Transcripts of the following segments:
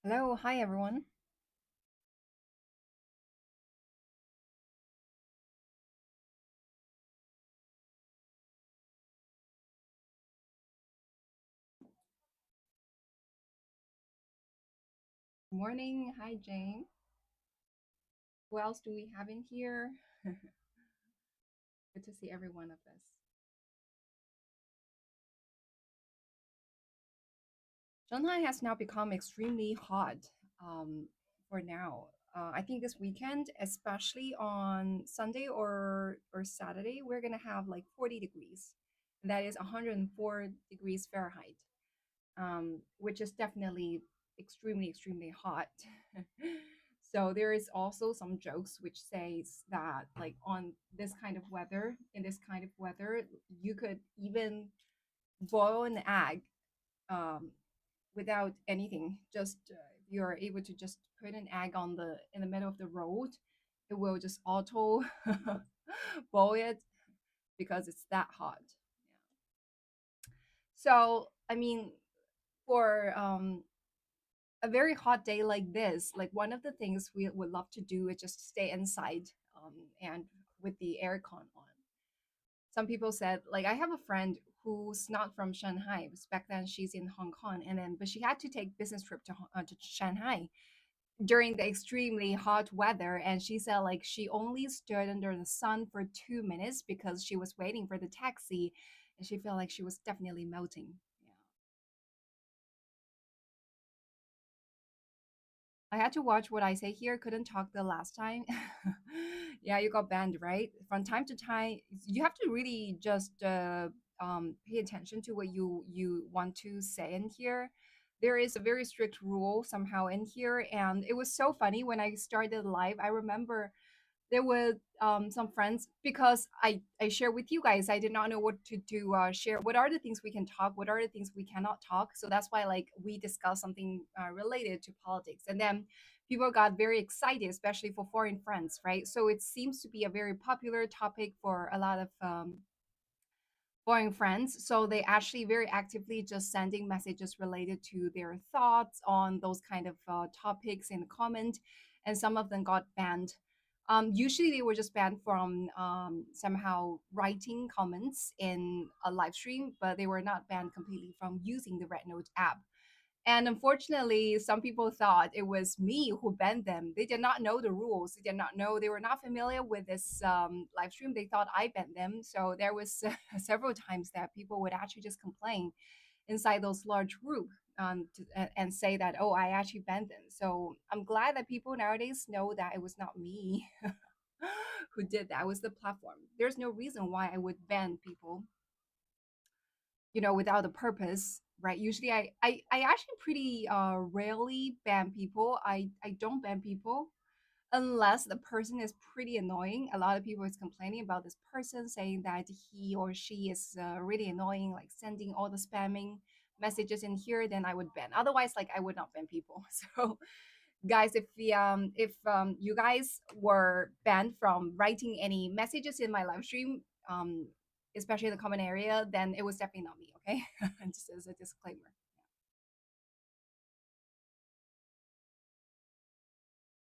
Hello, hi everyone. Good morning. Hi, Jane. Who else do we have in here? Good to see every one of us. Shanghai has now become extremely hot um, for now. I think this weekend, especially on Sunday or Saturday, we're gonna have like 40 degrees. That is 104 degrees Fahrenheit, which is definitely extremely hot. So there is also some jokes which says that like on this kind of weather, in this kind of weather, you could even boil an egg um, without anything. Just you're able to just put an egg on the in the middle of the road, it will just auto boil it because it's that hot. Yeah. So I mean, for a very hot day like this, like one of the things we would love to do is just stay inside and with the aircon on. Some people said, like, I have a friend who's not from Shanghai. Back then, she's in Hong Kong, and then but she had to take business trip to Shanghai during the extremely hot weather, and she said like she only stood under the sun for 2 minutes because she was waiting for the taxi, and she felt like she was definitely melting. Yeah. I had to watch what I say here. Couldn't talk the last time. Yeah, you got banned, right? From time to time, you have to really just pay attention to what you want to say in here. There is a very strict rule somehow in here, and it was so funny when I started live. I remember there were some friends because I share with you guys. I did not know what to do. Share what are the things we can talk, what are the things we cannot talk. So that's why like we discussed something related to politics, and then people got very excited, especially for foreign friends, right? So it seems to be a very popular topic for a lot of foreign friends. So they actually very actively just sending messages related to their thoughts on those kind of topics in the comment, and some of them got banned. Usually they were just banned from somehow writing comments in a live stream, but they were not banned completely from using the Red Note app. And unfortunately, some people thought it was me who banned them. They did not know the rules. They did not know. They were not familiar with this live stream. They thought I banned them. So there was several times that people would actually just complain inside those large group and say that, oh, I actually banned them. So I'm glad that people nowadays know that it was not me who did that. It was the platform. There's no reason why I would ban people, without a purpose, right? Usually I actually pretty rarely ban people. I don't ban people unless the person is pretty annoying. A lot of people is complaining about this person, saying that he or she is really annoying, like sending all the spamming messages in here, then I would ban. Otherwise, like I would not ban people. So guys, if you guys were banned from writing any messages in my live stream, especially in the comment area, then it was definitely not me. Okay, just as a disclaimer.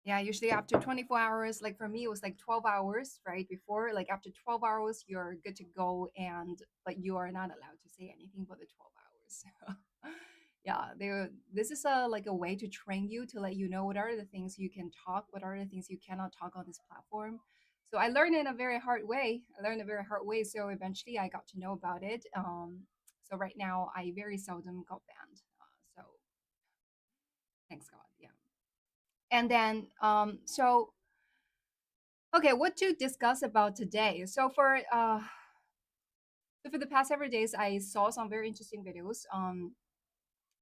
Yeah, usually after 24 hours, like for me, it was like 12 hours, right? Before, like after 12 hours, you're good to go, but you are not allowed to say anything for the 12 hours. Yeah, this is a like a way to train you to let you know what are the things you can talk, what are the things you cannot talk on this platform. So I learned in a very hard way. I learned a very hard way. So eventually I got to know about it. So right now I very seldom got banned. So thanks God. Yeah. And then okay, what to discuss about today? So for the past several days, I saw some very interesting videos,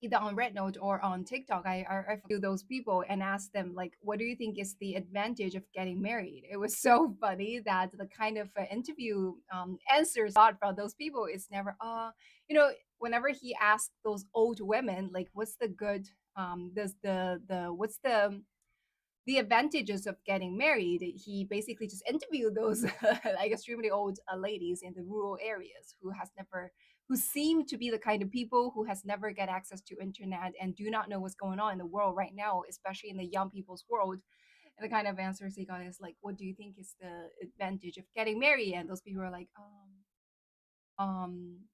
either on Red Note or on TikTok. I follow those people and asked them like, what do you think is the advantage of getting married? It was so funny that the kind of interview answers got from those people is never, whenever he asked those old women like, what's the good, does the what's the advantages of getting married, he basically just interviewed those like extremely old ladies in the rural areas who seem to be the kind of people who has never get access to internet and do not know what's going on in the world right now, especially in the young people's world. And the kind of answers he got is like, "What do you think is the advantage of getting married?" And those people are like, um,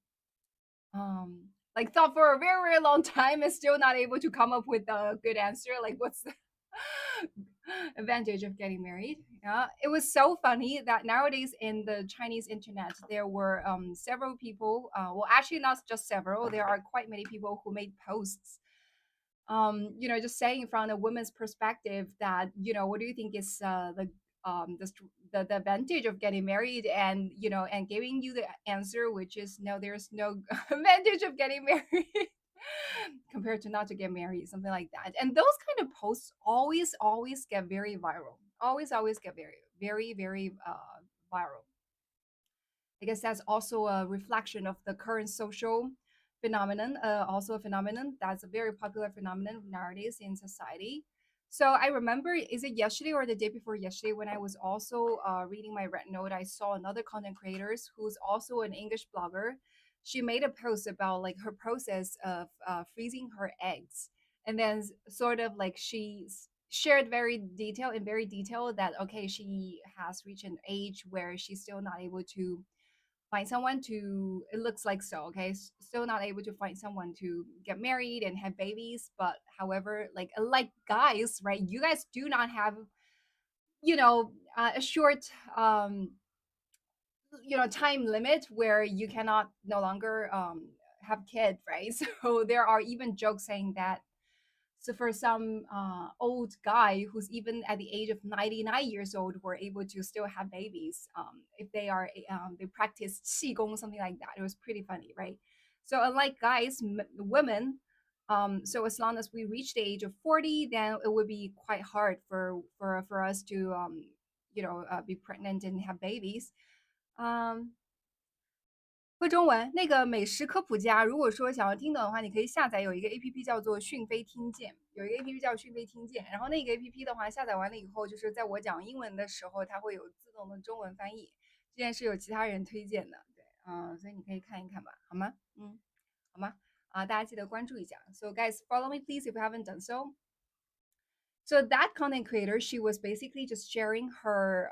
um, like thought for a very, very long time and still not able to come up with a good answer. Like, what's the advantage of getting married? Yeah, it was so funny that nowadays in the Chinese internet there were several people. Well, actually, not just several. There are quite many people who made posts. Just saying from a woman's perspective that what do you think is the advantage of getting married, and and giving you the answer, which is no, there's no advantage of getting married compared to not to get married, something like that. And those kind of posts always get very viral, always get very very very viral. I guess that's also a reflection of the current social phenomenon, also a phenomenon that's a very popular phenomenon nowadays in society. So I remember, is it yesterday or the day before yesterday, when I was also reading my red note, I saw another content creators who's also an English blogger. She made a post about like her process of freezing her eggs, and then sort of like shared very detail that okay, she has reached an age where she's still not able to find someone to, it looks like so, okay, still not able to find someone to get married and have babies. But however, like guys, right, you guys do not have a short time limit where you cannot no longer have kids, right? So there are even jokes saying that, so for some old guy who's even at the age of 99 years old were able to still have babies, if they practice qigong, something like that. It was pretty funny, right? So unlike guys, women, so as long as we reach the age of 40, then it would be quite hard for us to be pregnant and have babies. Um,会中文那个美食科普家，如果说想要听懂的话，你可以下载有一个 APP 叫做讯飞听见，有一个 APP 叫讯飞听见。然后那个 APP 的话，下载完了以后，就是在我讲英文的时候，它会有自动的中文翻译。这件事有其他人推荐的，对，所以你可以看一看吧，好吗？好吗？大家记得关注一下。So guys, follow me please if you haven't done so. So that content creator, she was basically just sharing her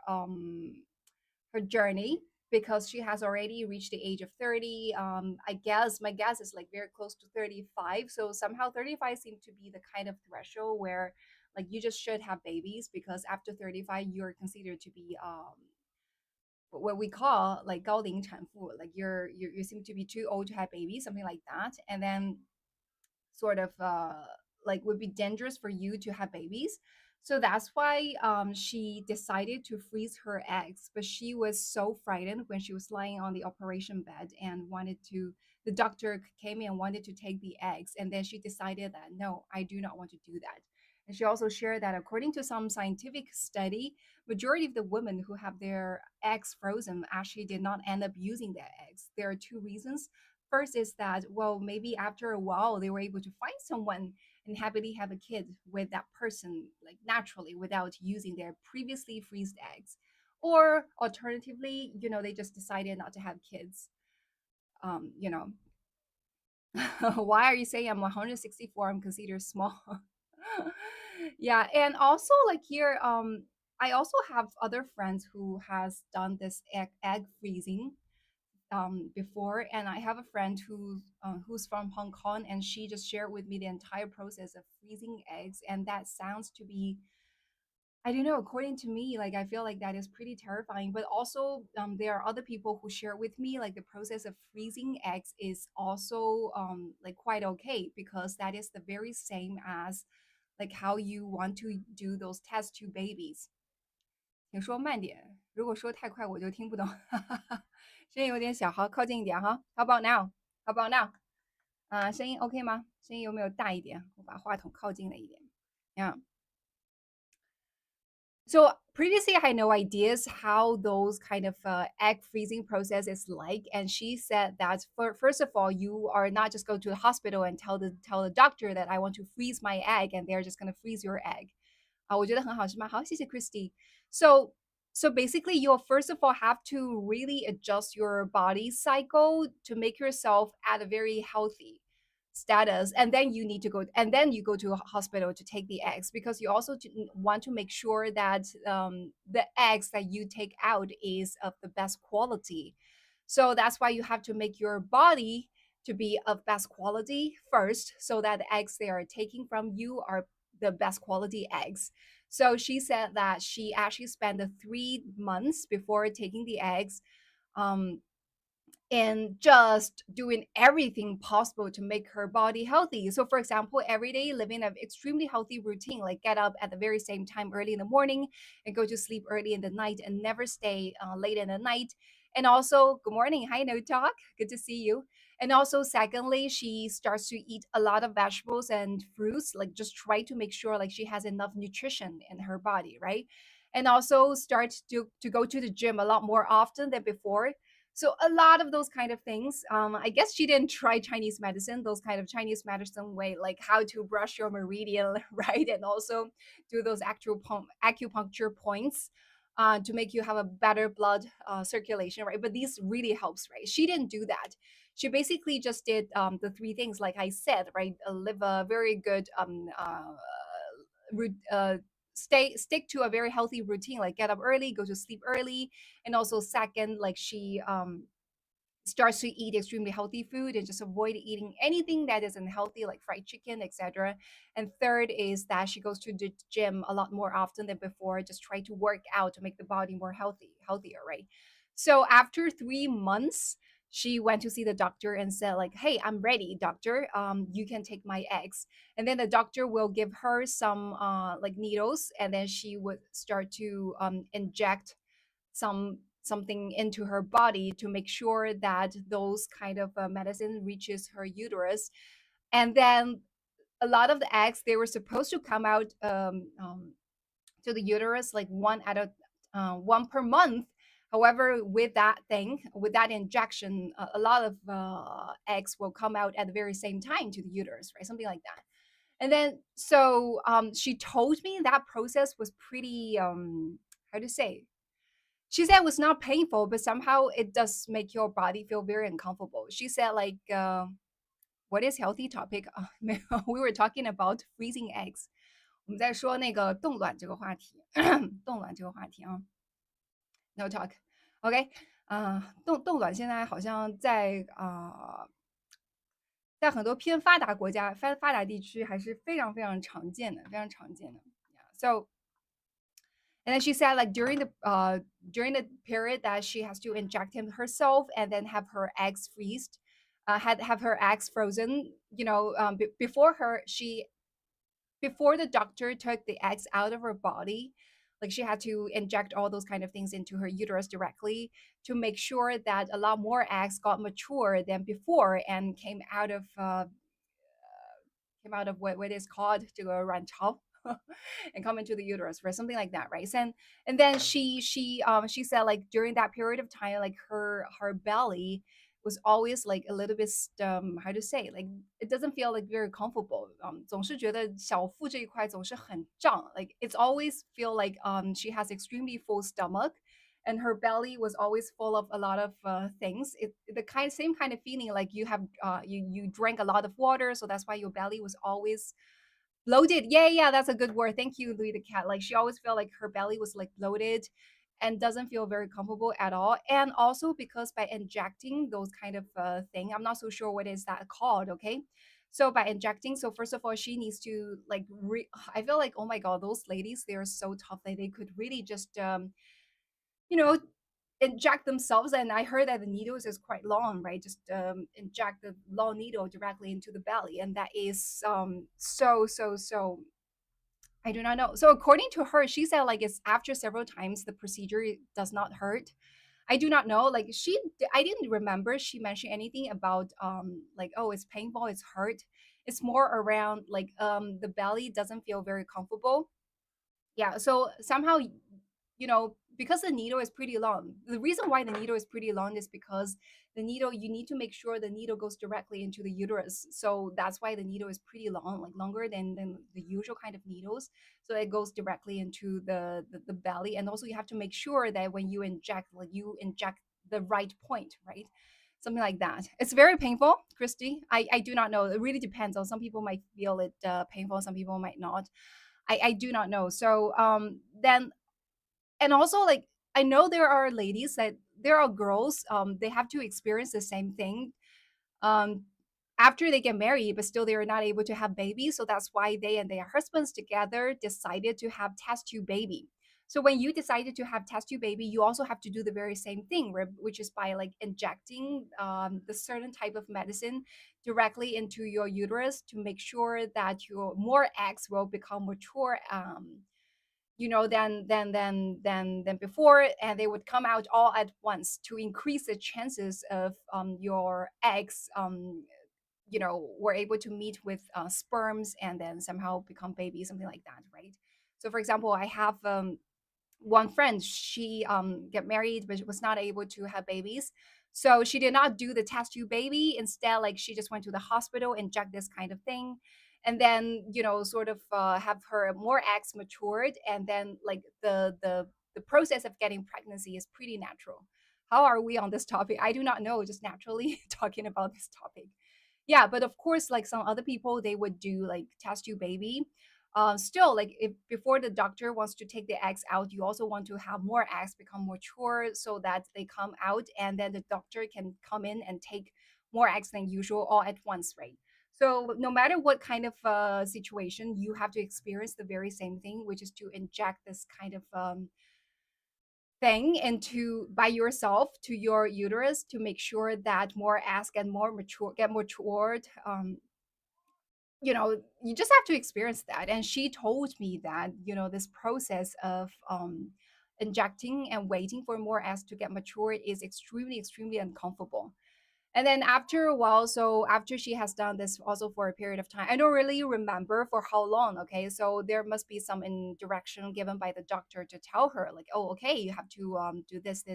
journey because she has already reached the age of 30. I guess my guess is like very close to 35. So somehow 35 seemed to be the kind of threshold where like you just should have babies, because after 35 you're considered to be what we call like 高龄产妇, like you seem to be too old to have babies, something like that. And then sort of like would be dangerous for you to have babies. So that's why she decided to freeze her eggs. But she was so frightened when she was lying on the operation bed and wanted to. The doctor came in and wanted to take the eggs, and then she decided that no, I do not want to do that. And she also shared that according to some scientific study, majority of the women who have their eggs frozen actually did not end up using their eggs. There are two reasons. First is that, well, maybe after a while they were able to find someone and happily have a kid with that person, like naturally, without using their previously freezed eggs. Or alternatively, they just decided not to have kids. Um, you know, why are you saying I'm 164? I'm considered small. Yeah, and also like here, I also have other friends who has done this egg freezing before, and I have a friend who's from Hong Kong, and she just shared with me the entire process of freezing eggs, and that sounds to be, I don't know, according to me, like I feel like that is pretty terrifying. But also, there are other people who share with me like the process of freezing eggs is also like quite okay, because that is the very same as like how you want to do those test tube babies. 请说慢点，如果说太快我就听不懂。声音有点小，好，靠近一点哈。How about now? How about now? 声音 OK 吗？声音有没有大一点？我把话筒靠近了一点。Yeah. So previously, I had no ideas how those kind of egg freezing process is like, and she said that first of all, you are not just go to the hospital and tell the doctor that I want to freeze my egg, and they're just gonna freeze your egg. 我觉得很好，是吗？好，谢谢 Christy. So So basically, you'll first of all have to really adjust your body cycle to make yourself at a very healthy status, and then you need to go, and then you go to a hospital to take the eggs, because you also want to make sure that the eggs that you take out is of the best quality. So that's why you have to make your body to be of best quality first, so that the eggs they are taking from you are the best quality eggs. So she said that she actually spent the 3 months before taking the eggs, um, and just doing everything possible to make her body healthy. So, for example, every day living an extremely healthy routine, like get up at the very same time early in the morning and go to sleep early in the night and never stay late in the night. And also, good morning. Hi, No Talk. Good to see you. And also, secondly, she starts to eat a lot of vegetables and fruits, like just try to make sure like she has enough nutrition in her body, right? And also start to go to the gym a lot more often than before. So a lot of those kind of things. I guess she didn't try Chinese medicine, those kind of Chinese medicine way, like how to brush your meridian, right? And also do those actual acupuncture points to make you have a better blood circulation, right? But these really helps, right? She didn't do that. She basically just did the three things, like I said, right? Live a very good root, stick to a very healthy routine, like get up early, go to sleep early, and also second, like she starts to eat extremely healthy food and just avoid eating anything that isn't healthy, like fried chicken, etc. And third is that she goes to the gym a lot more often than before, just try to work out to make the body more healthier, right? So after 3 months, she went to see the doctor and said like, hey, I'm ready, doctor, you can take my eggs. And then the doctor will give her some like needles, and then she would start to inject something into her body to make sure that those kind of medicine reaches her uterus. And then a lot of the eggs they were supposed to come out to the uterus like one per month. However, with that thing, with that injection, a lot of eggs will come out at the very same time to the uterus, right? Something like that. And then so she told me that process was pretty how to say, she said it was not painful, but somehow it does make your body feel very uncomfortable. She said, like, what is healthy topic? 没有 we were talking about freezing eggs. 我们在说那个冻卵这个话题，冻卵这个话题啊，no talk。OK，冻卵现在好像在很多偏发达国家、发达地区还是非常非常常见的，非常常见的。Yeah. So and then she said like during the period that she has to inject him herself and then have her eggs freezed, had have her eggs frozen. You know, before before the doctor took the eggs out of her body, like she had to inject all those kind of things into her uterus directly to make sure that a lot more eggs got mature than before and came out of what is called 这个卵巢 and come into the uterus, right? Something like that, right? And then she said like during that period of time, like her belly was always like a little bit how to say, like it doesn't feel like very comfortable. 总是觉得小腹这一块总是很胀, like it's always feel like she has extremely full stomach, and her belly was always full of a lot of things. The same kind of feeling like you have you drank a lot of water, so that's why your belly was always bloated. Yeah, yeah, that's a good word. Thank you, Louis the cat. Like she always felt like her belly was like bloated and doesn't feel very comfortable at all. And also because by injecting those kind of thing, I'm not so sure what is that called. Okay. So by injecting, so first of all, she needs to like, I feel like, oh my God, those ladies, they are so tough that they could really just, you know, inject themselves. And I heard that the needles is quite long, right? Just inject the long needle directly into the belly. And that is so I do not know. So according to her, she said like it's after several times the procedure does not hurt. I do not know. Like I didn't remember she mentioned anything about like, oh, it's painful, it's hurt. It's more around like the belly doesn't feel very comfortable. Yeah. So somehow because the needle is pretty long. The reason why the needle is pretty long is because the needle, you need to make sure the needle goes directly into the uterus. So that's why the needle is pretty long, like longer than the usual kind of needles. So it goes directly into the belly. And also you have to make sure that when you inject, like you inject the right point, right? Something like that. It's very painful, Christy. I do not know. It really depends on, some people might feel it painful, some people might not. I do not know. So then, and also like, I know there are ladies that, there are girls, they have to experience the same thing um after they get married, but still they are not able to have babies. So that's why they and their husbands together decided to have test tube baby. So when you decided to have test tube baby, you also have to do the very same thing, which is by like injecting the certain type of medicine directly into your uterus to make sure that your more eggs will become mature, than before, and they would come out all at once to increase the chances of your eggs were able to meet with sperms and then somehow become babies, something like that, right? So for example, I have one friend, she get married but was not able to have babies, so she did not do the test tube baby. Instead, like, she just went to the hospital, inject this kind of thing, and then sort of have her more eggs matured, and then like the process of getting pregnancy is pretty natural. How are we on this topic? I do not know, just naturally talking about this topic. Yeah, but of course, like some other people, they would do like test tube baby. Still, like, if before the doctor wants to take the eggs out, you also want to have more eggs become mature so that they come out, and then the doctor can come in and take more eggs than usual all at once, right? So no matter what kind of situation, you have to experience the very same thing, which is to inject this kind of thing into by yourself to your uterus to make sure that more eggs get matured. You just have to experience that. And she told me that this process of injecting and waiting for more eggs to get matured is extremely extremely uncomfortable. And then after a while, so after she has done this also for a period of time, I don't really remember for how long. Okay, so there must be some in direction given by the doctor to tell her, like, oh, okay, you have to do this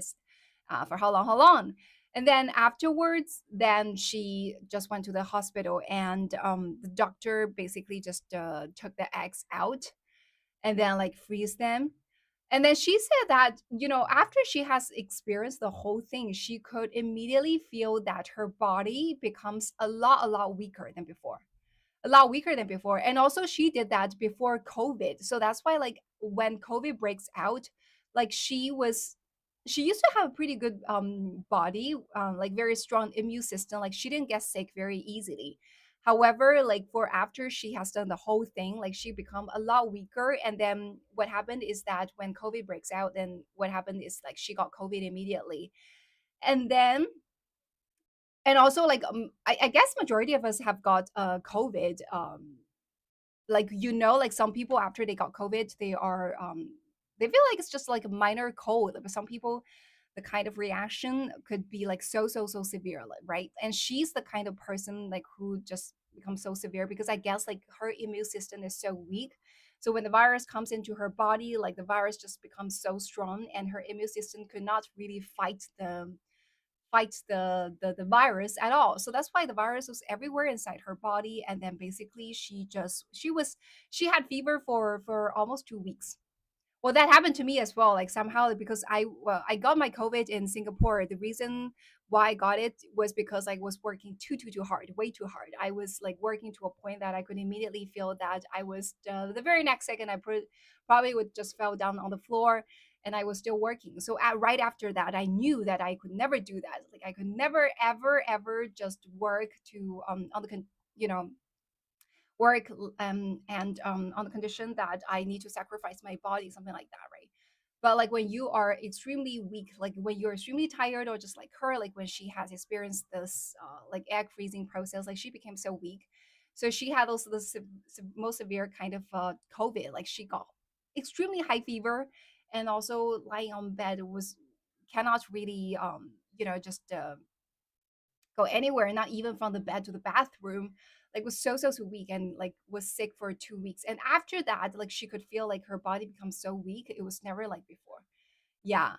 for how long. And then afterwards, then she just went to the hospital, and the doctor basically just took the eggs out and then like freeze them. And then she said that, after she has experienced the whole thing, she could immediately feel that her body becomes a lot weaker than before, a lot weaker than before. And also she did that before COVID. So that's why, like, when COVID breaks out, like, she used to have a pretty good body, like very strong immune system. Like, she didn't get sick very easily. However, like, for after she has done the whole thing, like, she become a lot weaker. And then what happened is that when COVID breaks out, then what happened is like she got COVID immediately. And then, and also like, I guess majority of us have got COVID. Like, like, some people after they got COVID, they feel like it's just like a minor cold, but some people, the kind of reaction could be like so severe, like, right? And she's the kind of person like who just becomes so severe because I guess like her immune system is so weak. So when the virus comes into her body, like, the virus just becomes so strong, and her immune system could not really fight the virus at all. So that's why the virus was everywhere inside her body. And then basically she had fever for almost 2 weeks. Well, that happened to me as well. Like, somehow, because I got my COVID in Singapore. The reason why I got it was because I was working too hard, way too hard. I was like working to a point that I could immediately feel that I was the very next second probably would just fell down on the floor, and I was still working. So right after that, I knew that I could never do that. Like, I could never ever just work to on the work, and on the condition that I need to sacrifice my body, something like that, right? But like when you are extremely weak, like when you're extremely tired, or just like her, like when she has experienced this like egg freezing process, like she became so weak. So she had also the most severe kind of COVID. Like, she got extremely high fever, and also lying on bed was cannot really just go anywhere, not even from the bed to the bathroom. Like, was so weak, and like was sick for 2 weeks. And after that, like, she could feel like her body becomes so weak. It was never like before. Yeah.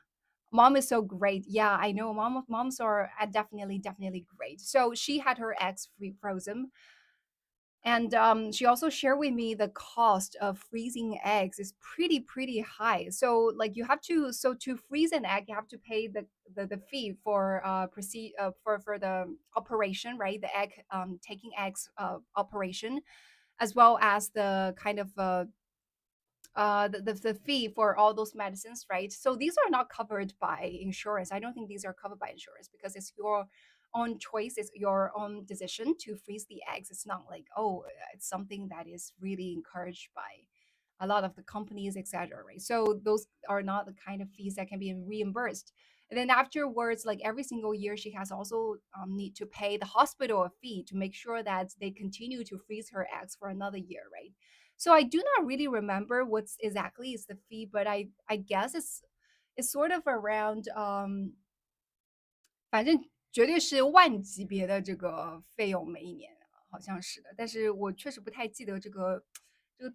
Mom is so great. Yeah, I know. Moms are definitely great. So she had her eggs frozen, and she also shared with me the cost of freezing eggs is pretty high. So like you have to, so to freeze an egg, you have to pay the fee for proceed for the operation, right? The egg taking eggs operation, as well as the kind of the fee for all those medicines, right? So these are not covered by insurance. I don't think these are covered by insurance because it's your own choice, it's your own decision to freeze the eggs. It's not like, oh, it's something that is really encouraged by a lot of the companies, etc. Right? So those are not the kind of fees that can be reimbursed. And then afterwards, like every single year, she has also need to pay the hospital a fee to make sure that they continue to freeze her eggs for another year, right? So I do not really remember what's exactly is the fee, but I guess it's sort of around 反正绝对是万级别的这个费用，每一年好像是的，但是我确实不太记得这个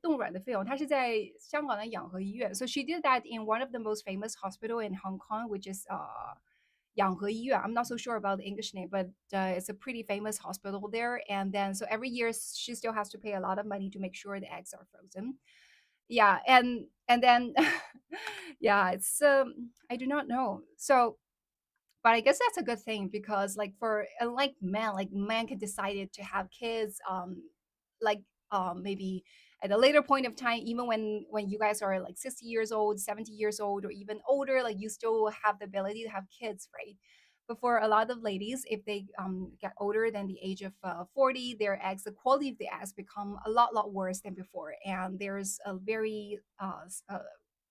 冻卵的费用。它是在香港的养和医院，so she did that in one of the most famous hospital in Hong Kong, which is 养和医院. I'm not so sure about the English name, but it's a pretty famous hospital there. And then so every year she still has to pay a lot of money to make sure the eggs are frozen. Yeah, and then yeah, it's I do not know. So but I guess that's a good thing because like for like man can decide to have kids like maybe at a later point of time, even when you guys are like 60 years old, 70 years old, or even older, like you still have the ability to have kids, right? But for a lot of ladies, if they get older than the age of 40, their eggs, the quality of the eggs become a lot worse than before, and there's a very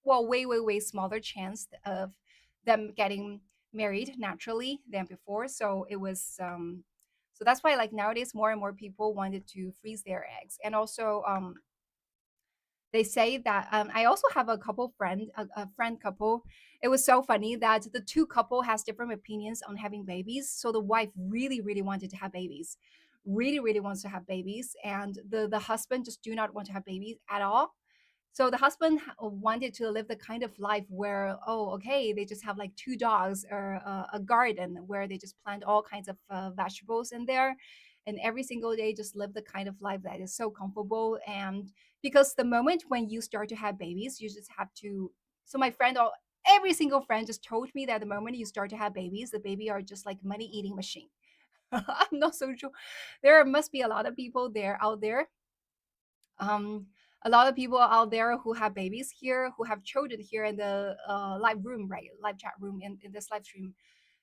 well, way smaller chance of them getting married naturally than before. So it was so that's why like nowadays more and more people wanted to freeze their eggs. And also they say that I also have a couple friend a friend couple. It was so funny that the two couple has different opinions on having babies. So the wife really wanted to have babies, really wants to have babies, and the husband just do not want to have babies at all. So the husband wanted to live the kind of life where, oh, okay, they just have like two dogs or a garden where they just plant all kinds of vegetables in there. And every single day, just live the kind of life that is so comfortable. And because the moment when you start to have babies, you just have to. So my friend, every single friend just told me that the moment you start to have babies, the baby are just like money eating machine. I'm not so sure. There must be a lot of people there out there um, a lot of people out there who have babies here, who have children here in the live room, right? Live chat room in this live stream.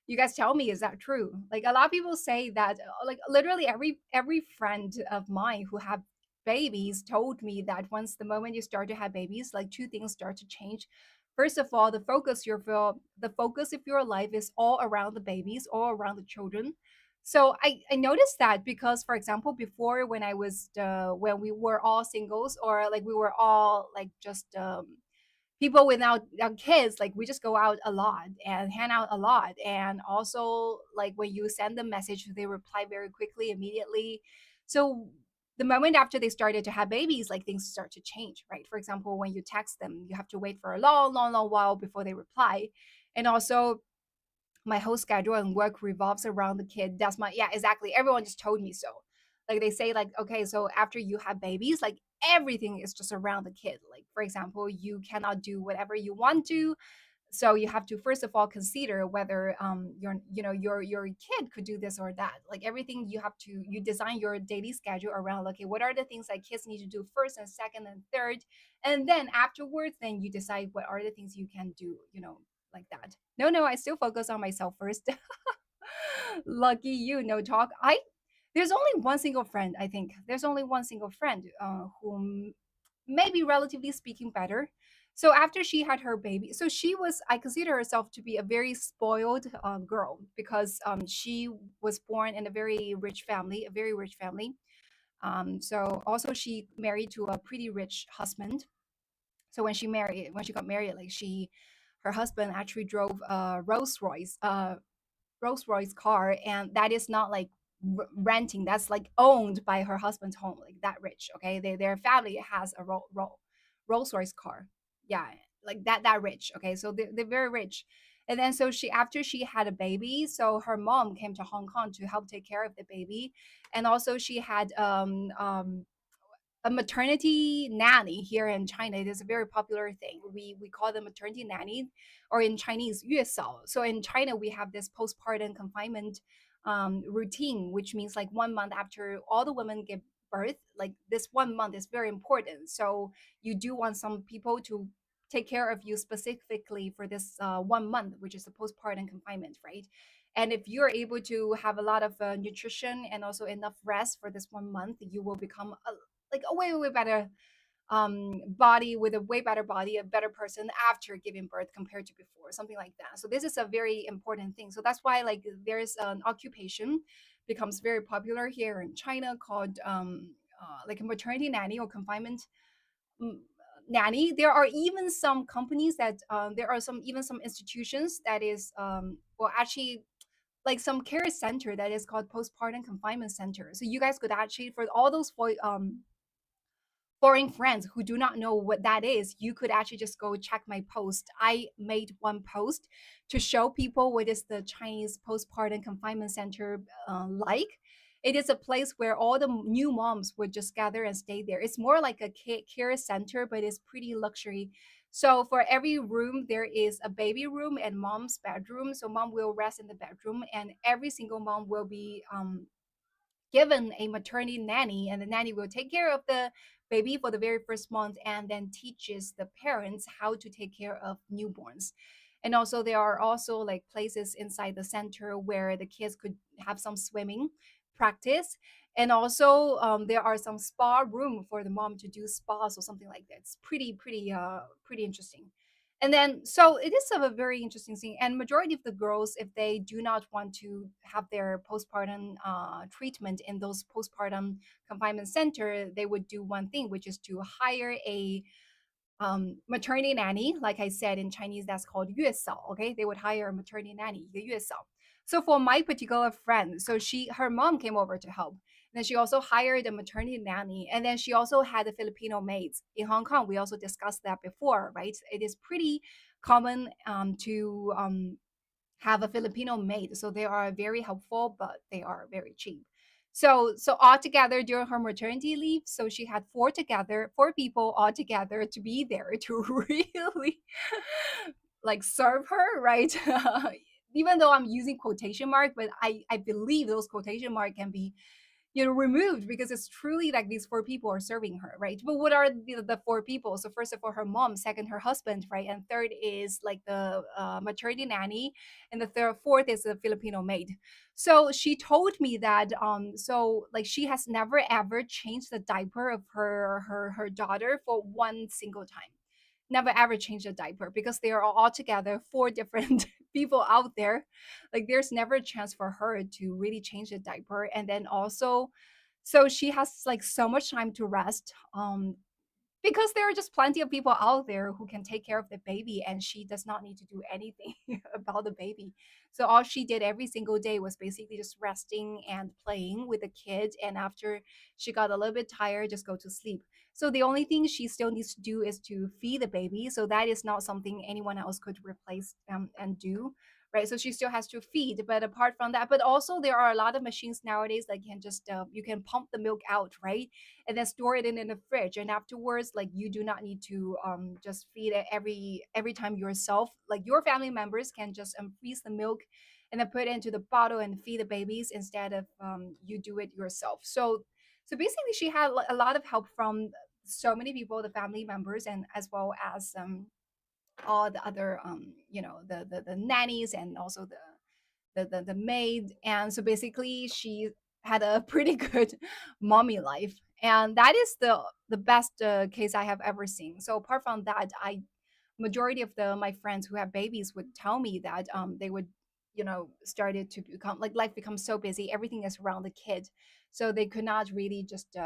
You guys tell me, is that true? Like a lot of people say that, like literally every friend of mine who have babies told me that once the moment you start to have babies, like two things start to change. First of all, the focus of your life is all around the babies, all around the children. So I noticed that because, for example, before when I was when we were all singles or like we were all like just people without kids, like we just go out a lot and hang out a lot. And also like when you send them message, they reply very quickly, immediately. So the moment after they started to have babies, like things start to change, right? For example, when you text them, you have to wait for a long while before they reply. And also my whole schedule and work revolves around the kid. That's my, yeah, exactly. Everyone just told me so. Like they say, like, okay, so after you have babies, like everything is just around the kid. Like, for example, you cannot do whatever you want to. So you have to first of all consider whether your kid could do this or that. Like everything you design your daily schedule around, okay, what are the things that kids need to do first and second and third, and then afterwards then you decide what are the things you can do, like that. No, I still focus on myself first. Lucky you, no talk. I There's only one single friend. I think there's only one single friend whom maybe relatively speaking better. So after she had her baby, so she was, I consider herself to be a very spoiled girl because she was born in a very rich family, a very rich family. So also she married to a pretty rich husband. So when she got married, like her husband actually drove a Rolls Royce car, and that is not like renting. That's like owned by her husband's home, like that rich. Okay, their family has a Rolls Royce car. Yeah, like that rich. Okay, so they're very rich. And then so she, after she had a baby, so her mom came to Hong Kong to help take care of the baby. And also she had a maternity nanny here in China. It is a very popular thing. We call them maternity nanny, or in Chinese, 月嫂. So in China, we have this postpartum confinement routine, which means like 1 month after all the women give birth, like this 1 month is very important. So you do want some people to take care of you specifically for this 1 month, which is the postpartum confinement, right? And if you're able to have a lot of nutrition and also enough rest for this 1 month, you will become like a way better body, with a way better body, a better person after giving birth compared to before, something like that. So this is a very important thing. So that's why like there's an occupation becomes very popular here in China called like a maternity nanny or confinement mm, nanny. There are even some companies that there are some, even some institutions that is well actually like some care center that is called postpartum confinement center. So you guys could actually, for all those foreign friends who do not know what that is, you could actually just go check my post. I made one post to show people what is the Chinese postpartum confinement center like. It is a place where all the new moms would just gather and stay there. It's more like a care center, but it's pretty luxury. So for every room, there is a baby room and mom's bedroom. So mom will rest in the bedroom, and every single mom will be given a maternity nanny, and the nanny will take care of the baby for the very first month and then teaches the parents how to take care of newborns. And also there are also like places inside the center where the kids could have some swimming practice. And also there are some spa room for the mom to do spas or something like that. It's pretty interesting. And then so it is a very interesting thing. And majority of the girls, if they do not want to have their postpartum treatment in those postpartum confinement center, they would do one thing, which is to hire a maternity nanny. Like I said, in Chinese, that's called 月嫂. Okay, they would hire a maternity nanny, 一个月嫂. So for my particular friend, so her mom came over to help. And then she also hired a maternity nanny, and then she also had a Filipino maids in Hong Kong. We also discussed that before, right? It is pretty common to have a Filipino maid. So they are very helpful, but they are very cheap. So all together during her maternity leave, so she had four people all together to be there to really like serve her, right? Even though I'm using quotation mark, but I believe those quotation mark can be removed, because it's truly like these four people are serving her, right? But what are the four people? So first of all, her mom, second, her husband, right? And third is like the maternity nanny, and the fourth is a Filipino maid. So she told me that so like she has never ever changed the diaper of her daughter for one single time. Never ever changed a diaper, because they are all together, four different people out there. Like there's never a chance for her to really change the diaper. And then also, so she has like so much time to rest. Because there are just plenty of people out there who can take care of the baby, and she does not need to do anything about the baby. So all she did every single day was basically just resting and playing with the kid, and after she got a little bit tired, just go to sleep. So the only thing she still needs to do is to feed the baby. So that is not something anyone else could replace and do, right? So she still has to feed. But apart from that, but also there are a lot of machines nowadays that can just you can pump the milk out, right? And then store it in the fridge, and afterwards like you do not need to just feed it every time yourself. Like your family members can just freeze the milk and then put it into the bottle and feed the babies, instead of you do it yourself. So basically she had a lot of help from so many people, the family members, and as well as all the other the nannies, and also the maid. And so basically she had a pretty good mommy life, and that is the best case I have ever seen. So apart from that, I majority of the my friends who have babies would tell me that they would started to become like life becomes so busy, everything is around the kid, so they could not really just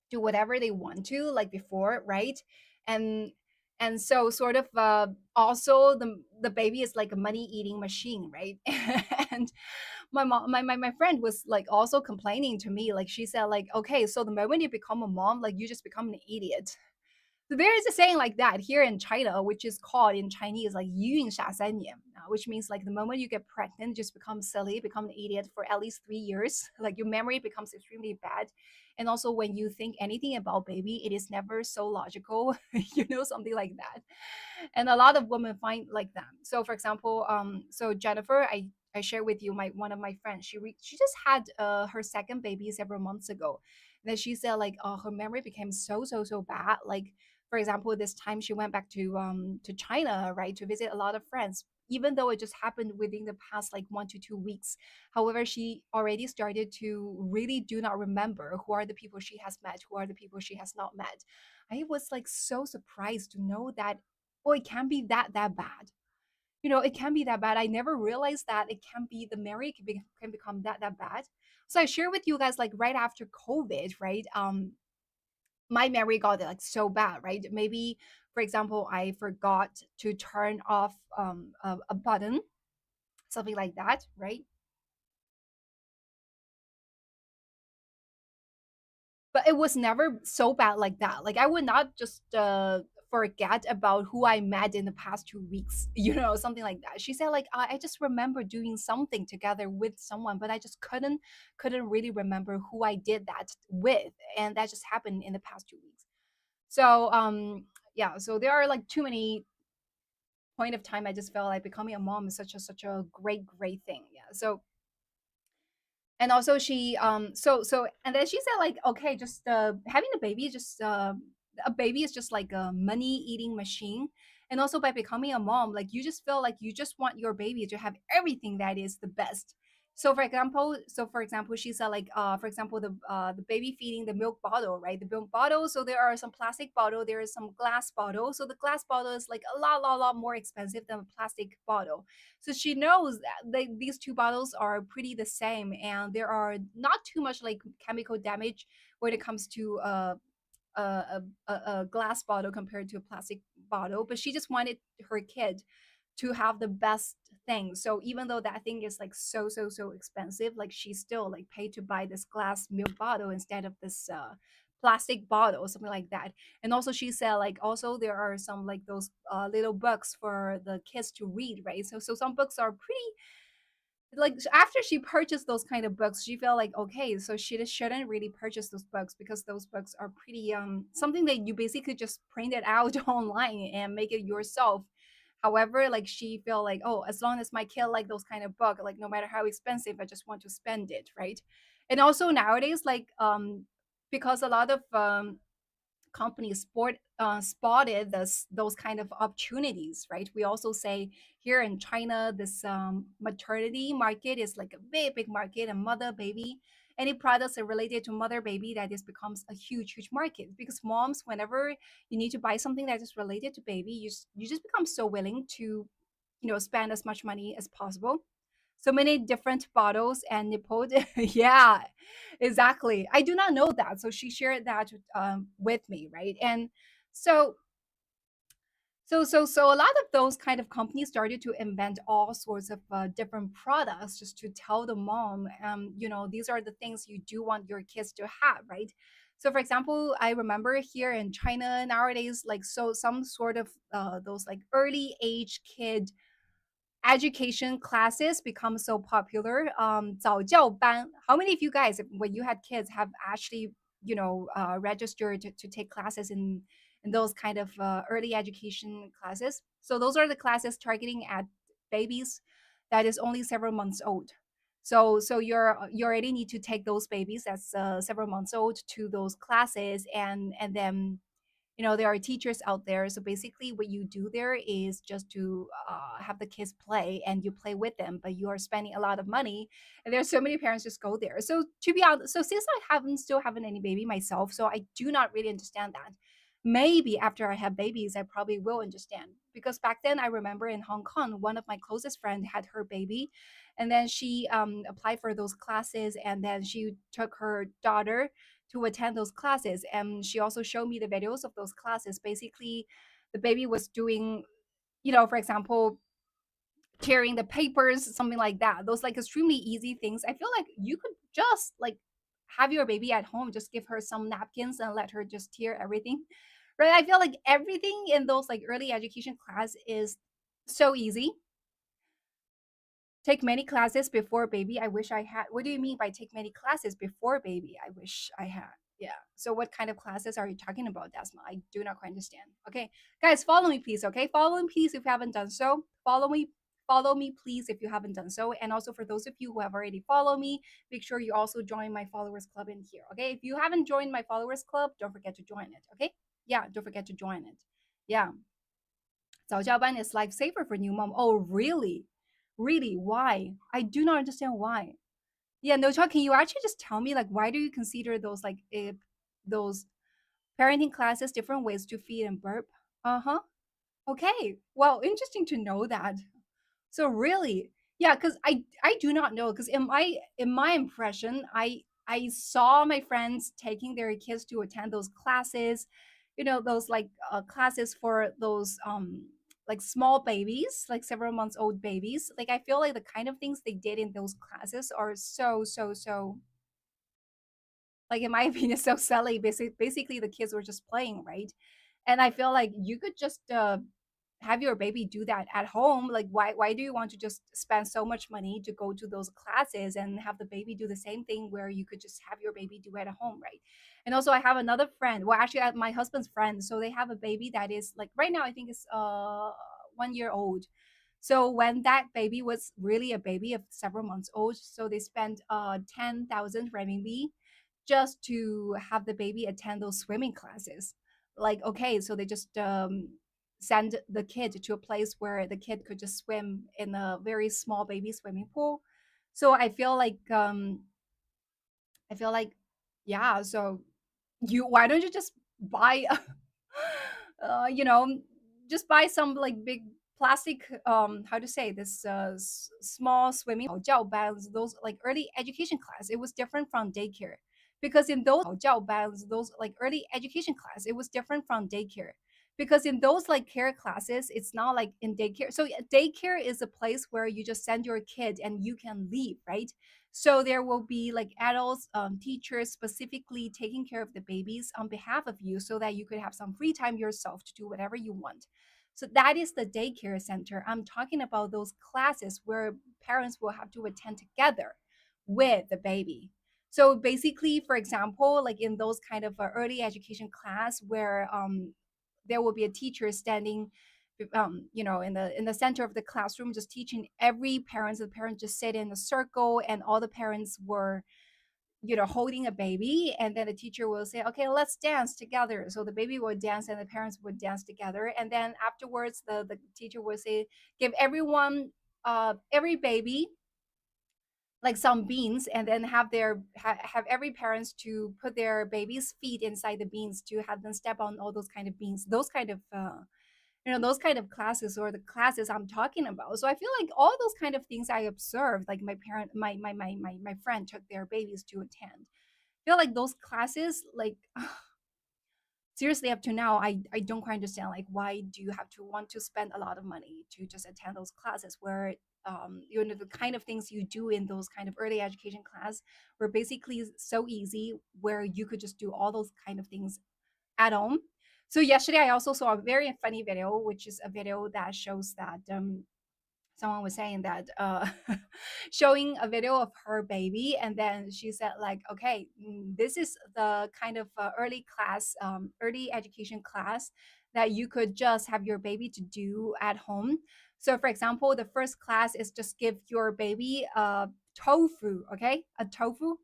do whatever they want to like before, right? and and so sort of also the baby is like a money eating machine, right? And my mom my friend was like also complaining to me, like she said like, okay, so the moment you become a mom, like you just become an idiot. So there is a saying like that here in China, which is called in Chinese like 一孕傻3年, which means like the moment you get pregnant, just become silly, become an idiot for at least 3 years. Like your memory becomes extremely bad. And also when you think anything about baby, it is never so logical, something like that. And a lot of women find like that. So for example, so Jennifer, I share with you my one of my friends. She just had her second baby several months ago. And then she said like her memory became so bad. Like for example, this time she went back to China, right, to visit a lot of friends. Even though it just happened within the past like 1 to 2 weeks, however, she already started to really do not remember who are the people she has met, who are the people she has not met. I was like so surprised to know that, oh, it can be that bad. It can be that bad. I never realized that it can be the memory can become that bad. So I share with you guys like right after COVID, right? My memory got like so bad, right? Maybe for example, I forgot to turn off a button, something like that, right? But it was never so bad like that. Like I would not just forget about who I met in the past 2 weeks, something like that. She said like I just remember doing something together with someone, but I just couldn't really remember who I did that with, and that just happened in the past 2 weeks. So yeah, so there are like too many point of time I just felt like becoming a mom is such a great thing. Yeah. So and also she and then she said like okay, just having a baby, just a baby is just like a money eating machine. And also by becoming a mom, like you just feel like you just want your baby to have everything that is the best. So for example she said like for example the baby feeding the milk bottle, right? The milk bottle, so there are some plastic bottle, there is some glass bottle. So the glass bottle is like a lot more expensive than a plastic bottle. So she knows that these two bottles are pretty the same, and there are not too much like chemical damage when it comes to a glass bottle compared to a plastic bottle. But she just wanted her kid to have the best thing. So even though that thing is like so expensive, like she still like paid to buy this glass milk bottle instead of this plastic bottle or something like that. And also she said like also there are some like those little books for the kids to read, right? So some books are pretty like after she purchased those kind of books, she felt like okay, so she just shouldn't really purchase those books because those books are pretty something that you basically just print it out online and make it yourself. However, like she felt like, oh, as long as my kid like those kind of book, like no matter how expensive, I just want to spend it, right? And also nowadays, like because a lot of companies spotted those kind of opportunities, right? We also say here in China, this maternity market is like a big market, and mother baby. Any products are related to mother baby, that is becomes a huge market because moms, whenever you need to buy something that is related to baby, you just become so willing to spend as much money as possible. So many different bottles and nipple. Yeah, exactly. I do not know that. So she shared that with me, right? And so so a lot of those kind of companies started to invent all sorts of different products just to tell the mom, these are the things you do want your kids to have, right? So for example, I remember here in China nowadays, like so some sort of those like early age kid education classes become so popular. 早教班. How many of you guys, when you had kids, have actually, registered to take classes in those kind of early education classes? So those are the classes targeting at babies that is only several months old. So you already need to take those babies that's several months old to those classes, and then there are teachers out there. So basically what you do there is just to have the kids play, and you play with them, but you are spending a lot of money, and there's so many parents just go there. So to be honest, so since I haven't still haven't any baby myself, so I do not really understand that. Maybe after I have babies I probably will understand, because back then I remember in Hong Kong one of my closest friend had her baby, and then she applied for those classes, and then she took her daughter to attend those classes. And she also showed me the videos of those classes. Basically, the baby was doing, for example, tearing the papers, something like that. Those like extremely easy things. I feel like you could just like have your baby at home, just give her some napkins and let her just tear everything, right? I feel like everything in those like early education class is so easy. Take many classes before baby. I wish I had. What do you mean by take many classes before baby? I wish I had. Yeah. So what kind of classes are you talking about, Desma? I do not quite understand. Okay, guys, follow me, please. Okay, follow me, please, if you haven't done so. Follow me, please, if you haven't done so. And also for those of you who have already followed me, make sure you also join my followers club in here. Okay, if you haven't joined my followers club, don't forget to join it. Okay, yeah, don't forget to join it. Yeah, 早教班 is lifesaver for new mom. Oh, really? Really? Why? I do not understand why. Yeah, no, Chuck, can you actually just tell me like why do you consider those like those parenting classes different ways to feed and burp? Uh-huh. Okay. Well, interesting to know that. So really, yeah, because I do not know because in my impression, I saw my friends taking their kids to attend those classes, those like classes for those like small babies, like several months old babies. Like I feel like the kind of things they did in those classes are so like in my opinion so silly. Basically the kids were just playing, right? And I feel like you could just have your baby do that at home. Like why do you want to just spend so much money to go to those classes and have the baby do the same thing where you could just have your baby do it at home, right? And also I have another friend, well actually my husband's friend, so they have a baby that is like right now I think it's 1 year old. So when that baby was really a baby of several months old, so they spent 10,000 renminbi just to have the baby attend those swimming classes. Like, okay, so they just send the kid to a place where the kid could just swim in a very small baby swimming pool. So I feel like, yeah. So you, why don't you just buy, you know, just buy some like big plastic, how to say this, small swimming 早教 bands, those like early education class. It was different from daycare because in those 早教 bands, those like early education class, it was different from daycare because in those like care classes, it's not like in daycare. So daycare is a place where you just send your kid and you can leave, right? So there will be like adults, teachers specifically taking care of the babies on behalf of you so that you could have some free time yourself to do whatever you want. So that is the daycare center. I'm talking about those classes where parents will have to attend together with the baby. So basically, for example, like in those kind of early education class where there will be a teacher standing in the center of the classroom just teaching every parents, the parents just sit in a circle and all the parents were holding a baby, and then the teacher will say, okay, let's dance together. So the baby would dance and the parents would dance together, and then afterwards the teacher will say, give everyone, every baby like some beans, and then have every parents to put their baby's feet inside the beans to have them step on all those kind of beans, those kind of those kind of classes or the classes I'm talking about. So I feel like all those kind of things I observed, like my parent, my friend took their babies to attend. I feel like those classes, like seriously, up to now, I don't quite understand like why do you have to want to spend a lot of money to just attend those classes where the kind of things you do in those kind of early education class were basically so easy where you could just do all those kind of things at home. So yesterday I also saw a very funny video, which is a video that shows that someone was saying that showing a video of her baby, and then she said like, okay, this is the kind of early education class that you could just have your baby to do at home. So for example, the first class is just give your baby tofu. Okay, a tofu.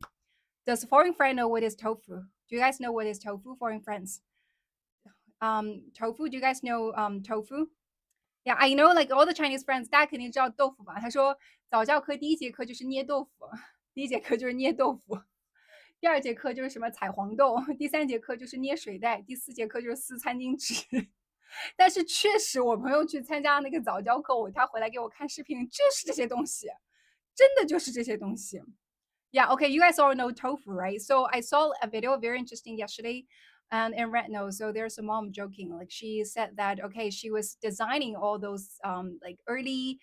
Does foreign friend know what is tofu? Do you guys know what is tofu, foreign friends? Tofu. Do you guys know tofu? Yeah, I know like all the Chinese friends，大家肯定知道豆腐吧？他说早教课第一节课就是捏豆腐，第一节课就是捏豆腐，第二节课就是什么采黄豆，第三节课就是捏水袋，第四节课就是撕餐巾纸。但是确实，我朋友去参加那个早教课，他回来给我看视频，就是这些东西，真的就是这些东西。Yeah, okay, you guys all know tofu, right? So I saw a video very interesting yesterday and in Retno. So there's a mom joking, like she said that okay, she was designing all those like early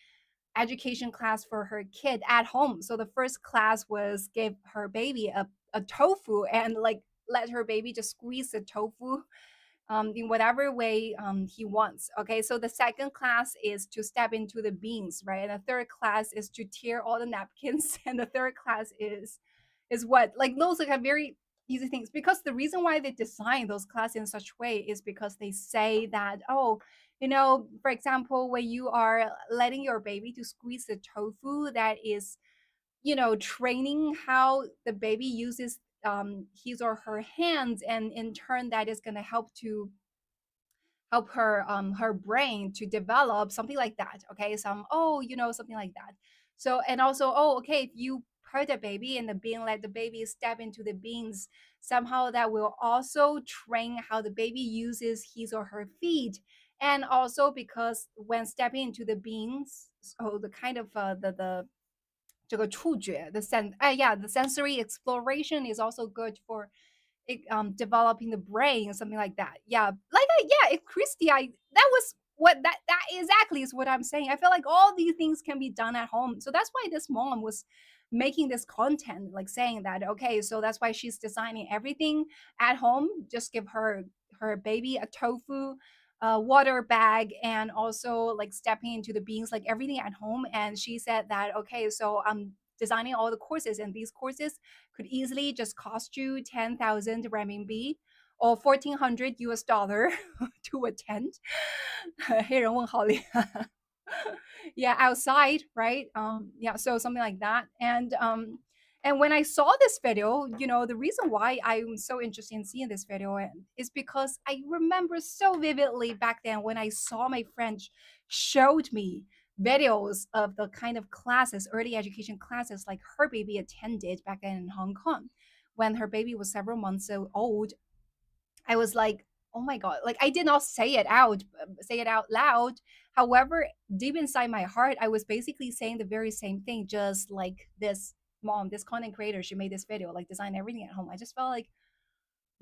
education class for her kid at home. So the first class was give her baby a tofu and like let her baby just squeeze the tofu in whatever way he wants. Okay, so the second class is to step into the beans, right? And the third class is to tear all the napkins, and the third class is what, like, those are very easy things, because the reason why they design those classes in such way is because they say that, oh, for example, when you are letting your baby to squeeze the tofu, that is, training how the baby uses his or her hands, and in turn that is going to help her brain to develop something like that. Okay, something like that. So, and also, oh, okay, if you put a baby in the bean, let the baby step into the beans, somehow that will also train how the baby uses his or her feet. And also because when stepping into the beans, so the kind of the 这个触觉 the the sensory exploration is also good for developing the brain, something like that. Yeah, like that. Yeah, if Christy, that was what that exactly is what I'm saying. I feel like all these things can be done at home, so that's why this mom was making this content, like saying that, okay, so that's why she's designing everything at home. Just give her baby a tofu water bag, and also like stepping into the beans, like everything at home. And she said that, okay, so I'm designing all the courses, and these courses could easily just cost you 10,000 renminbi or 1,400 US dollar to attend. 黑人问号脸 yeah, outside, right? Yeah, so something like that. And when I saw this video, the reason why I'm so interested in seeing this video is because I remember so vividly back then when I saw my friend showed me videos of the kind of classes, early education classes, like her baby attended back then in Hong Kong when her baby was several months old. I was like, oh my God, like I did not say it out loud. However, deep inside my heart, I was basically saying the very same thing, just like this mom, this content creator, she made this video, like design everything at home. I just felt like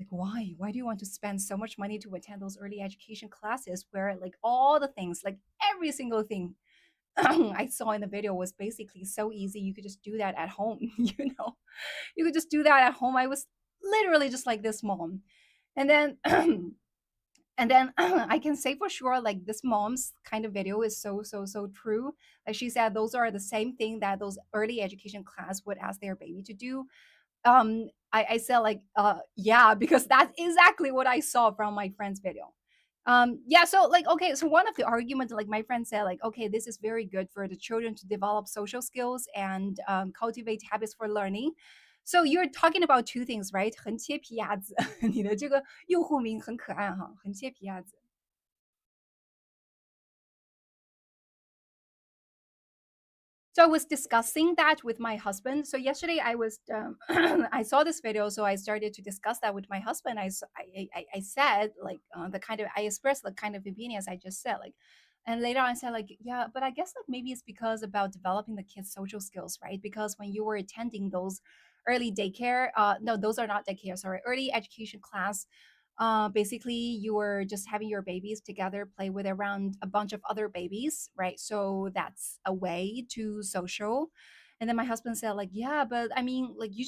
why? Why do you want to spend so much money to attend those early education classes where like all the things, like every single thing I saw in the video was basically so easy. You could just do that at home, You could just do that at home. I was literally just like this mom. And then and then I can say for sure, like this mom's kind of video is so so so true. Like she said, those are the same thing that those early education class would ask their baby to do. I said like yeah, because that's exactly what I saw from my friend's video. Yeah, so like, okay, so one of the arguments, like my friend said, like, okay, this is very good for the children to develop social skills and cultivate habits for learning. So you're talking about two things, right? 很切皮鸭子，你的这个用户名很可爱哈，很切皮鸭子。So I was discussing that with my husband. So yesterday I was I saw this video, so I started to discuss that with my husband. I said like the kind of I expressed the kind of opinions I just said, like, and later on I said like, yeah, but I guess like maybe it's because about developing the kids' social skills, right? Because when you were attending those early daycare, no, those are not daycare, sorry, early education class, basically you were just having your babies together play with around a bunch of other babies, right? So that's a way to social. And then my husband said like, yeah, but I mean, like you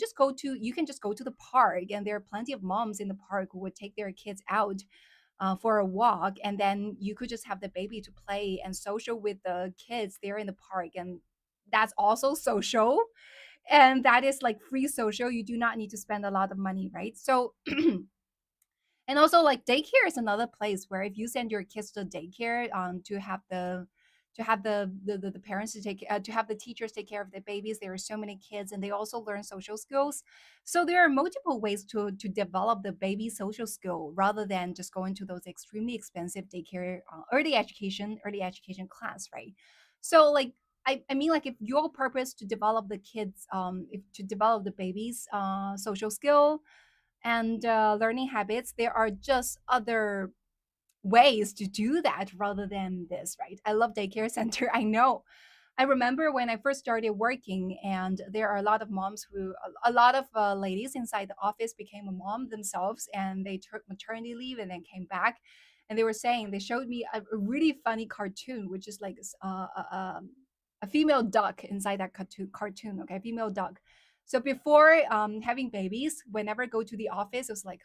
can just go to the park, and there are plenty of moms in the park who would take their kids out for a walk, and then you could just have the baby to play and social with the kids there in the park, and that's also social, and that is like free social. You do not need to spend a lot of money, right? So and also, like daycare is another place where if you send your kids to daycare, to have the parents to take to have the teachers take care of the babies. There are so many kids, and they also learn social skills. So there are multiple ways to develop the baby social skill rather than just going to those extremely expensive daycare early education class, right? So like I mean, like if your purpose to develop the kids, if to develop the baby's social skill and learning habits, there are just other ways to do that rather than this, right? I love daycare center. I know. I remember when I first started working, and there are a lot of moms a lot of ladies inside the office became a mom themselves, and they took maternity leave and then came back. And they were saying, they showed me a really funny cartoon, which is like a female duck inside that cartoon, okay, female duck. So before having babies, whenever I go to the office, it was like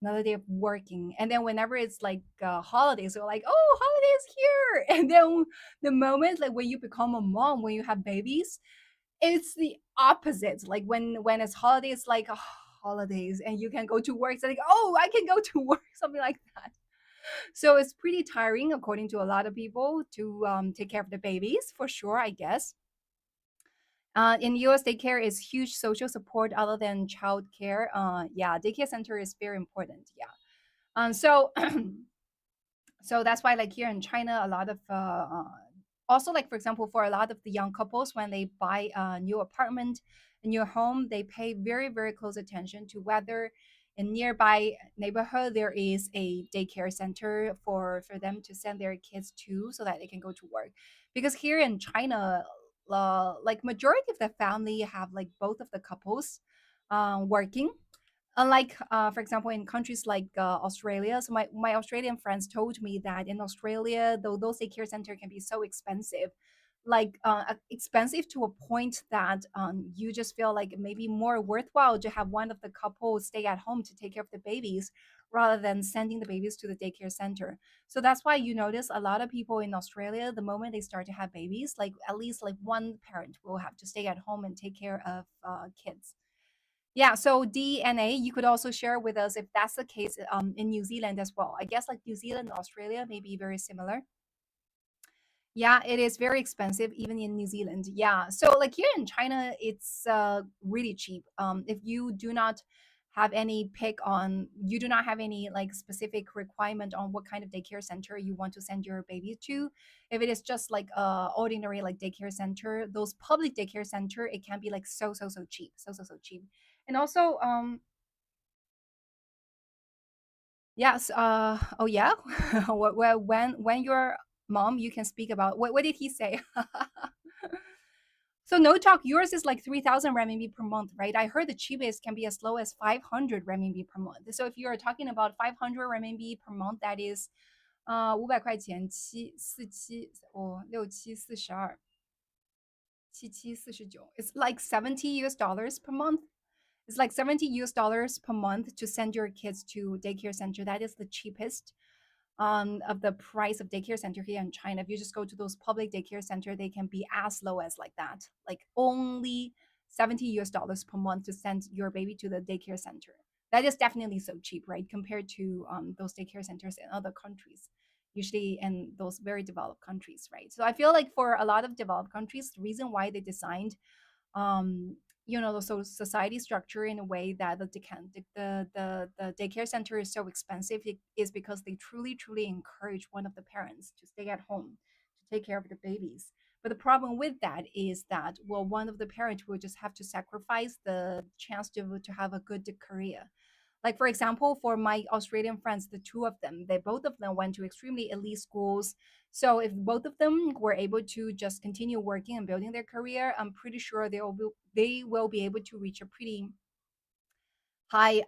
another day of working. And then whenever it's like holidays, they're like, oh, holidays here. And then the moment like when you become a mom, when you have babies, it's the opposite. Like when it's holidays, like oh, holidays, and you can go to work. It's like, oh, I can go to work, something like that. So it's pretty tiring, according to a lot of people, to take care of the babies, for sure, I guess. In US, daycare is huge social support other than child care. Yeah, daycare center is very important. Yeah. So so that's why like here in China, a lot of also like for example for a lot of the young couples when they buy a new apartment, a new home, they pay very very close attention to whether in nearby neighborhood there is a daycare center for them to send their kids to so that they can go to work, because here in China like majority of the family have like both of the couples working. Unlike, for example, in countries like Australia, so my Australian friends told me that in Australia, though those daycare center can be so expensive, like expensive to a point that you just feel like it may be more worthwhile to have one of the couple stay at home to take care of the babies rather than sending the babies to the daycare center. So that's why you notice a lot of people in Australia, the moment they start to have babies, like at least like one parent will have to stay at home and take care of kids. Yeah, so DNA, you could also share with us if that's the case in New Zealand as well. I guess like New Zealand and Australia may be very similar. Yeah, it is very expensive even in New Zealand. Yeah. So like here in China, it's really cheap. If you do not have any pick on, you do not have any like specific requirement on what kind of daycare center you want to send your baby to. If it is just like ordinary like daycare center, those public daycare center, it can be like so cheap, so cheap. And also yes, oh yeah. Well, when your mom, you can speak about what did he say? So no talk, yours is like 3,000 renminbi per month, right? I heard the cheapest can be as low as 500 renminbi per month. So if you are talking about 500 renminbi per month, that is 500块钱747，6七42，7749. It's like 70 US dollars per month. It's like 70 US dollars per month to send your kids to daycare center. That is the cheapest of the price of daycare center here in China. If you just go to those public daycare center, they can be as low as like that, like only 70 US dollars per month to send your baby to the daycare center. That is definitely so cheap, right? Compared to those daycare centers in other countries, usually in those very developed countries, right? So I feel like for a lot of developed countries, the reason why they designed um so society structure in a way that the daycare center is so expensive is because they truly encourage one of the parents to stay at home to take care of the babies. But the problem with that is that, well, one of the parents will just have to sacrifice the chance to have a good career. Like for example, for my Australian friends, the two of them, they both of them went to extremely elite schools. So if both of them were able to just continue working and building their career, I'm pretty sure they will be able to reach a pretty high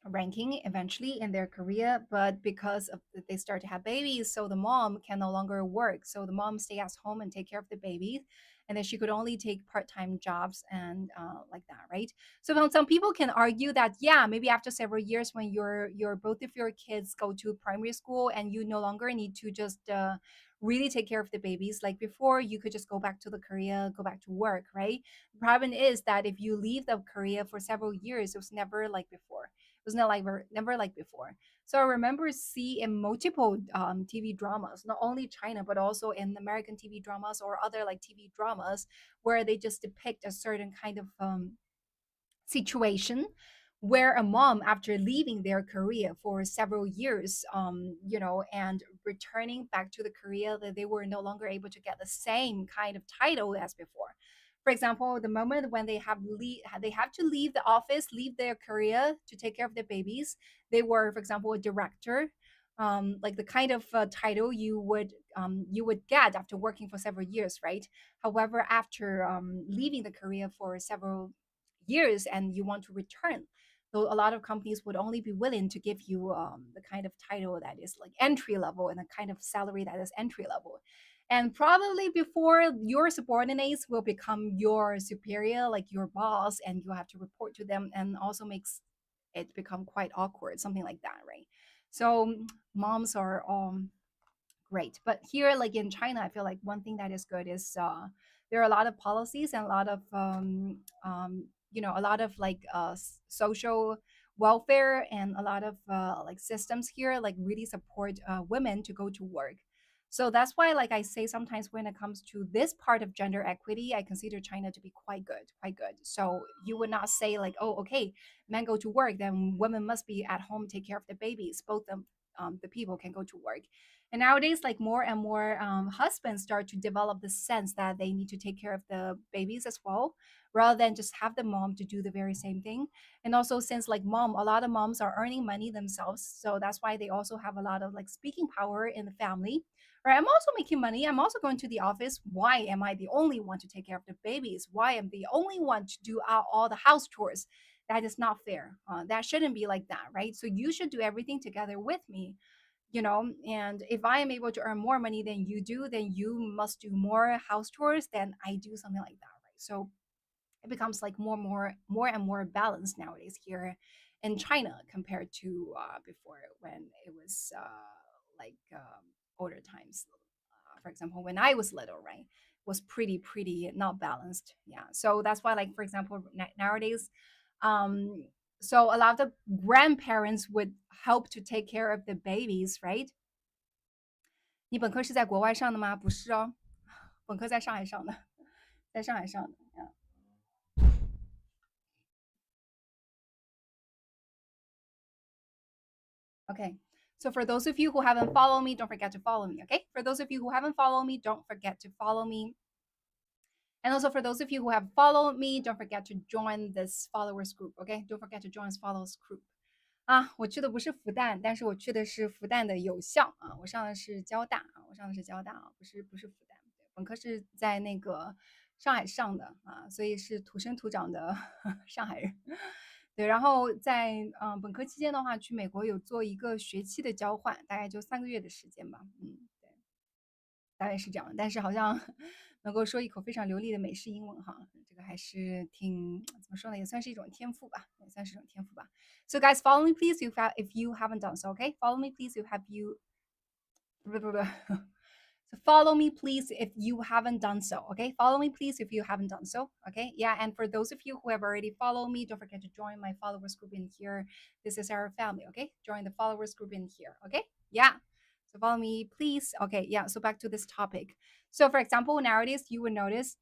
ranking eventually in their career. But because of they start to have babies, so the mom can no longer work, so the mom stays at home and take care of the babies, and then she could only take part-time jobs and like that, right? So some people can argue that, yeah, maybe after several years when your both of your kids go to primary school and you no longer need to just really take care of the babies like before, you could just go back to the career, go back to work, right? The problem is that if you leave the career for several years, it was never like before. It was not like never like before. So I remember see in multiple TV dramas, not only China but also in American TV dramas or other like TV dramas, where they just depict a certain kind of situation where a mom, after leaving their career for several years, and returning back to the career, that they were no longer able to get the same kind of title as before. For example, the moment when they have to leave the office, leave their career to take care of their babies, they were, for example, a director, like the kind of title you would get after working for several years, right? However, after leaving the career for several years and you want to return, so a lot of companies would only be willing to give you the kind of title that is like entry level and a kind of salary that is entry level. And probably before, your subordinates will become your superior, like your boss, and you have to report to them and also makes it become quite awkward, something like that, right? So moms are great. But here, like in China, I feel like one thing that is good is there are a lot of policies and a lot of a lot of like social welfare and a lot of like systems here like really support women to go to work. So that's why, like I say, sometimes when it comes to this part of gender equity, I consider China to be quite good, quite good. So you would not say like, oh, okay, men go to work, then women must be at home take care of the babies. Both of the people can go to work. And nowadays, like more and more husbands start to develop the sense that they need to take care of the babies as well, rather than just have the mom to do the very same thing. And also, since like a lot of moms are earning money themselves, so that's why they also have a lot of like speaking power in the family. Right, I'm also making money. I'm also going to the office. Why am I the only one to take care of the babies? Why am the only one to do all the house chores? That is not fair. That shouldn't be like that, right? So you should do everything together with me, and if I am able to earn more money than you do, then you must do more house chores than I do, something like that, right? So it becomes like more and more balanced nowadays here in China compared to before, when it was like older times. For example, when I was little, right, was pretty not balanced. Yeah, so that's why, like for example, nowadays, um, so a lot of the grandparents would help to take care of the babies, right? 你本科是在国外上的吗？不是哦，本科在上海上的，在上海上的。Yeah. Okay. So for those of you who haven't followed me, don't forget to follow me. Okay. For those of you who haven't followed me, don't forget to follow me. And also for those of you who have followed me, don't forget to join this followers group. Okay. Don't forget to join this followers group. 啊，我去的不是复旦，但是我去的是复旦的有校啊，我上的是交大啊，我上的是交大啊，不是复旦，本科是在那个上海上的啊，所以是土生土长的上海人。对，然后在本科期间的话，去美国有做一个学期的交换，大概就3个月的时间吧，对，大概是这样。但是好像能够说一口非常流利的美式英文哈，这个还是挺怎么说呢，也算是一种天赋吧，也算是一种天赋吧。So guys, follow me please if you haven't done so, okay? Follow me please if have you So follow me please if you haven't done so, okay? Follow me please if you haven't done so, okay? Yeah, and for those of you who have already followed me, don't forget to join my followers group in here. This is our family, okay? Join the followers group in here, okay? Yeah. So follow me please. Okay, yeah. So back to this topic. So for example, nowadays you would notice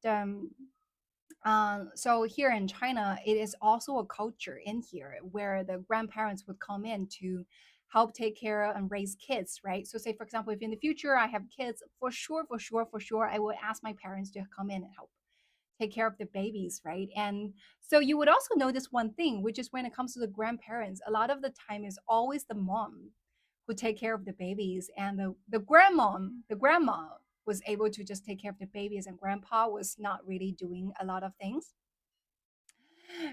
so here in China, it is also a culture in here where the grandparents would come in to help take care and raise kids, right? So say for example, if in the future I have kids, for sure, I would ask my parents to come in and help take care of the babies, right? And so you would also notice one thing, which is when it comes to the grandparents, a lot of the time is always the mom who take care of the babies, and the grandma was able to just take care of the babies, and grandpa was not really doing a lot of things.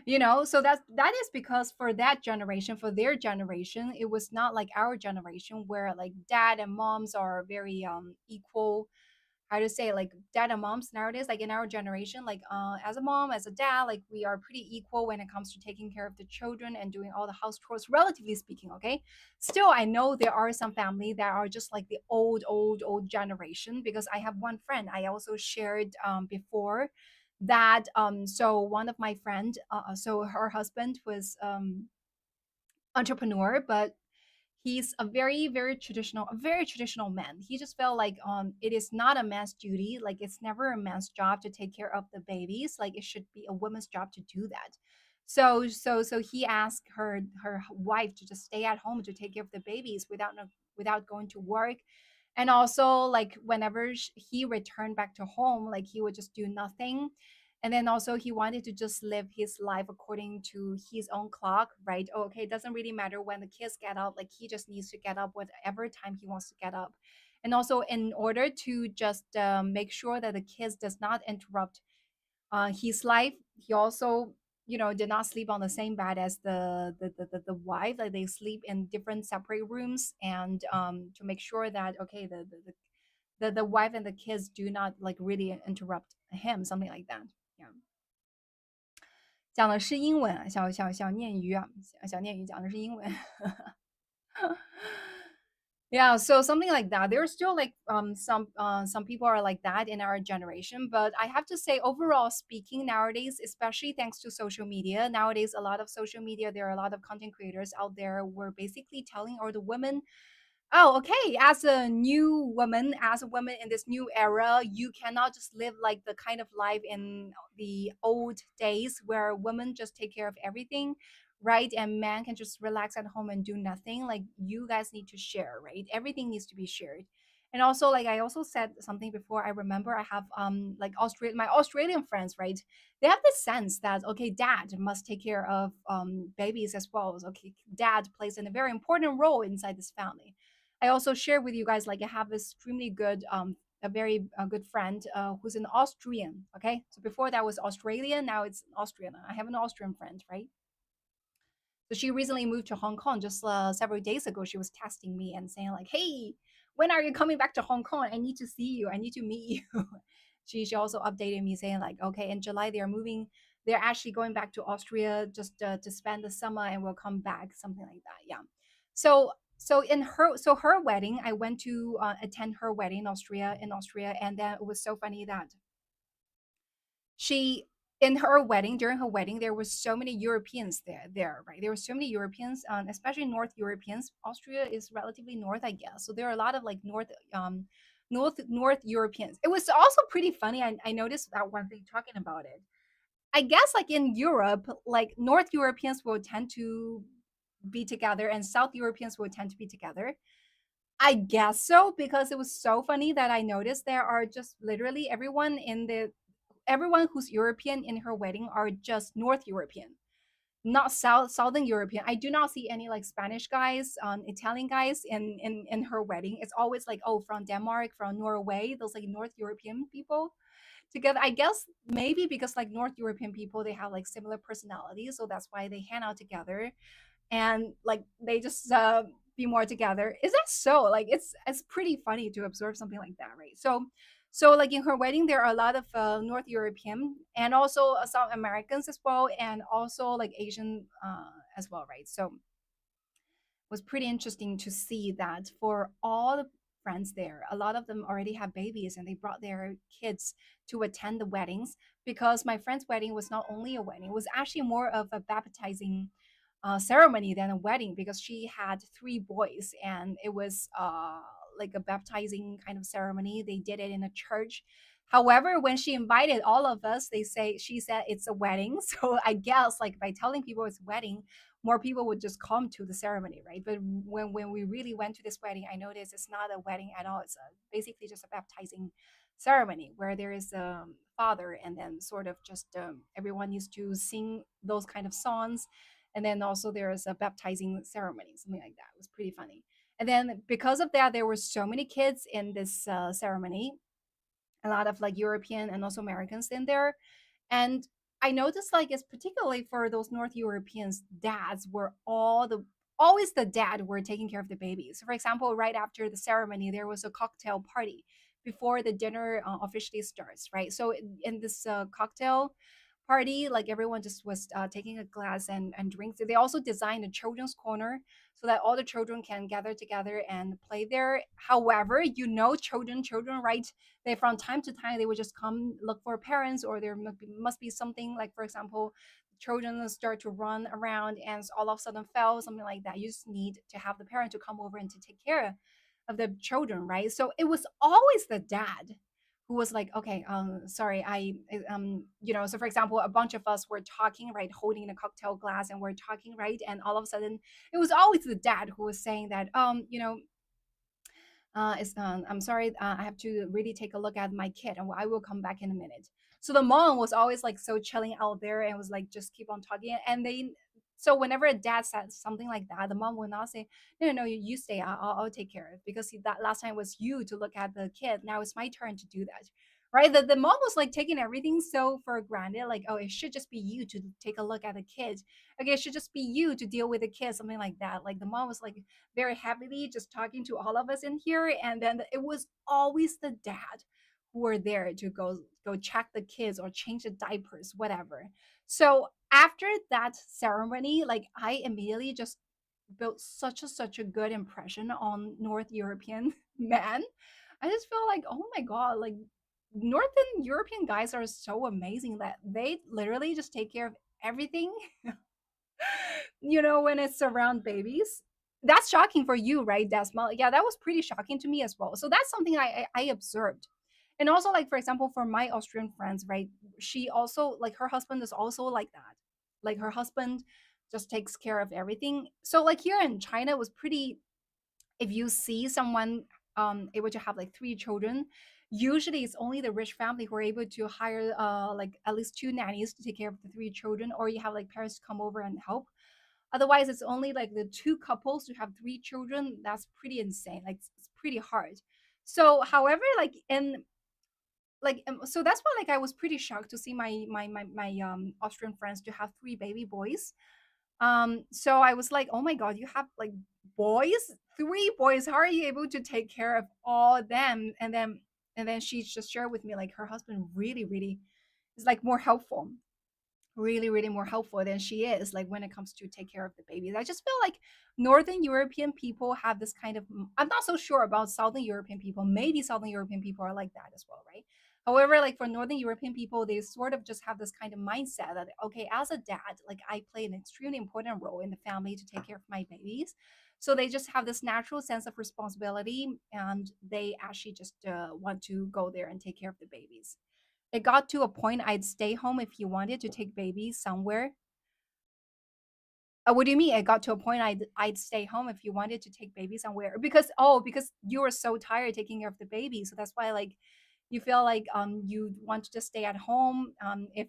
So that is because for that generation, for their generation, it was not like our generation where like dad and moms are very equal. How to say, like dad and moms nowadays, like in our generation, like as a mom, as a dad, like we are pretty equal when it comes to taking care of the children and doing all the house chores, relatively speaking. Okay, still I know there are some family that are just like the old generation, because I have one friend I also shared before that so one of my friend so her husband was entrepreneur, but he's a very traditional man. He just felt like it is not a man's duty, like it's never a man's job to take care of the babies, like it should be a woman's job to do that. So he asked her wife to just stay at home to take care of the babies without going to work. And also like whenever he returned back to home, like he would just do nothing. And then also he wanted to just live his life according to his own clock, right? Oh, okay, it doesn't really matter when the kids get up, like he just needs to get up whatever time he wants to get up. And also in order to just make sure that the kids does not interrupt his life, he also did not sleep on the same bed as the wife, like they sleep in different separate rooms, and to make sure that okay, the wife and the kids do not like really interrupt him, something like that. Yeah. 讲的是英文啊，小鲶鱼啊，小鲶鱼讲的是英文。Yeah, so something like that. There's still like some people are like that in our generation, but I have to say overall speaking nowadays, especially thanks to social media, nowadays a lot of social media, there are a lot of content creators out there who are basically telling or the women, oh, okay. As a new woman, as a woman in this new era, you cannot just live like the kind of life in the old days where women just take care of everything, right? And man can just relax at home and do nothing. Like you guys need to share, right? Everything needs to be shared. And also, like I also said something before, I remember I have like Australian my Australian friends, right? They have this sense that okay, dad must take care of babies as well. So, okay, dad plays a very important role inside this family. I also share with you guys like I have this extremely good a very good friend who's an Austrian. Okay, so before that was Australian, now it's Austrian. I have an Austrian friend, right? So she recently moved to Hong Kong just several days ago. She was texting me and saying like, "Hey, when are you coming back to Hong Kong? I need to see you. I need to meet you." She also updated me saying like, "Okay, in July they are moving. They're actually going back to Austria just to spend the summer and will come back, something like that." Yeah. So her wedding, I went to attend her wedding in Austria, and then it was so funny that she in her wedding during her wedding there was so many Europeans there, right? There were so many Europeans, especially North Europeans. Austria is relatively north, I guess, so there are a lot of like north Europeans. It was also pretty funny. I noticed that one thing talking about it. I guess like in Europe, like North Europeans will tend to be together and South Europeans will tend to be together. I guess so, because it was so funny that I noticed there are just literally everyone who's European in her wedding are just North European, not Southern European. I do not see any like Spanish guys, Italian guys in her wedding. It's always like, oh, from Denmark, from Norway, those like North European people together. I guess maybe because like North European people they have like similar personalities, so that's why they hang out together and like they just be more together. Is that so? Like it's pretty funny to observe something like that, right? So like in her wedding there are a lot of North European and also some Americans as well, and also like Asian as well, right? So was pretty interesting to see that for all the friends there, a lot of them already have babies and they brought their kids to attend the weddings, because my friend's wedding was not only a wedding, it was actually more of a baptizing ceremony than a wedding, because she had three boys and it was like a baptizing kind of ceremony. They did it in a church. However, when she invited all of us, she said it's a wedding. So I guess like by telling people it's a wedding, more people would just come to the ceremony, right? But when we really went to this wedding, I noticed it's not a wedding at all. It's basically just a baptizing ceremony where there is a father and then sort of just everyone used to sing those kind of songs, and then also there is a baptizing ceremony, something like that. It was pretty funny. And then because of that, there were so many kids in this ceremony, a lot of like European and also Americans in there. And I noticed like it's particularly for those North Europeans, dads were always the dad were taking care of the babies. So for example, right after the ceremony, there was a cocktail party before the dinner officially starts, right? So in this cocktail party, like everyone just was taking a glass and drinks. They also designed a children's corner so that all the children can gather together and play there. However, children, right? They from time to time they would just come look for parents, or there must be something like, for example, children start to run around and all of a sudden fell, something like that. You just need to have the parent to come over and to take care of the children, right? So it was always the dad who was like, okay, sorry, so for example, a bunch of us were talking, right, holding a cocktail glass and we're talking, right, and all of a sudden it was always the dad who was saying that, I'm sorry, I have to really take a look at my kid, and I will come back in a minute. So the mom was always like so chilling out there and was like just keep on talking. And so whenever a dad said something like that, the mom would not say, no, no, no, you stay, I'll take care of it, because that last time was you to look at the kid. Now it's my turn to do that. Right. The mom was like taking everything so for granted, like, oh, it should just be you to take a look at the kids. Okay, it should just be you to deal with the kids, something like that. Like the mom was like very happily just talking to all of us in here, and then it was always the dad who were there to go check the kids or change the diapers, whatever. So after that ceremony, like I immediately just built such a good impression on North European men. I just feel like, oh my god, like Northern European guys are so amazing that they literally just take care of everything, when it's around babies. That's shocking for you, right, Desma? Yeah, that was pretty shocking to me as well. So that's something I observed. And also, like, for example, for my Austrian friends, right, she also, like, her husband is also like that. Like, her husband just takes care of everything. So, like, here in China, it was pretty, if you see someone able to have like three children, usually it's only the rich family who are able to hire like at least two nannies to take care of the three children, or you have like parents to come over and help. Otherwise, it's only like the two couples to have three children. That's pretty insane. Like it's pretty hard. So, however, like in like so that's why like I was pretty shocked to see my Austrian friends to have three baby boys. So I was like, oh my god, you have like boys, three boys. How are you able to take care of all of them? And then she just shared with me like her husband really is like more helpful, really more helpful than she is like when it comes to take care of the babies. I just feel like Northern European people have this kind of, I'm not so sure about Southern European people. Maybe Southern European people are like that as well, right? However, like for Northern European people, they sort of just have this kind of mindset that, okay, as a dad, like I play an extremely important role in the family to take care of my babies. So they just have this natural sense of responsibility, and they actually just want to go there and take care of the babies. It got to a point I'd stay home if you wanted to take babies somewhere. What do you mean? It got to a point I'd stay home if you wanted to take baby somewhere, because you were so tired taking care of the baby, so that's why like you feel like you want to just stay at home if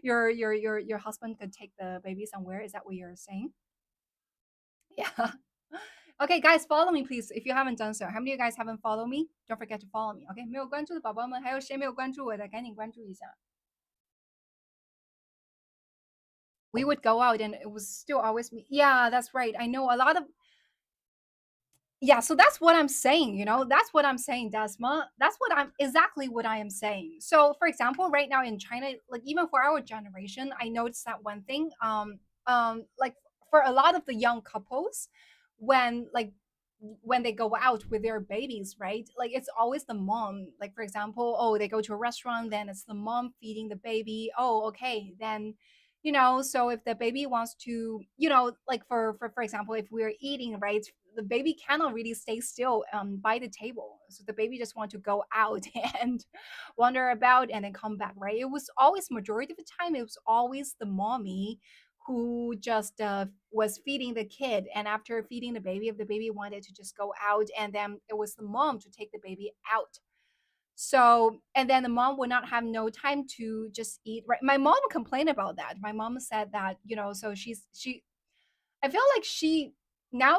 your husband could take the baby somewhere. Is that what you're saying? Yeah. Okay, guys, follow me please if you haven't done so. How many of you guys haven't followed me? Don't forget to follow me. Okay，没有关注的宝宝们，还有谁没有关注我的，赶紧关注一下。We would go out and it was still always me. Yeah, that's right. I know a lot of, yeah, so that's what I'm saying, that's what I'm saying, Desma. That's what I'm exactly what I am saying. So for example, right now in China, like even for our generation, I noticed that one thing. Like for a lot of the young couples, when like when they go out with their babies, right? Like it's always the mom. Like for example, oh, they go to a restaurant, then it's the mom feeding the baby. Oh, okay. Then so if the baby wants to, like for example, if we're eating, right, the baby cannot really stay still by the table, so the baby just want to go out and wander about and then come back, right? It was always, majority of the time, it was always the mommy who just was feeding the kid, and after feeding the baby, if the baby wanted to just go out, and then it was the mom to take the baby out. So, and then the mom would not have no time to just eat. Right. My mom complained about that. My mom said that, so I feel like she now,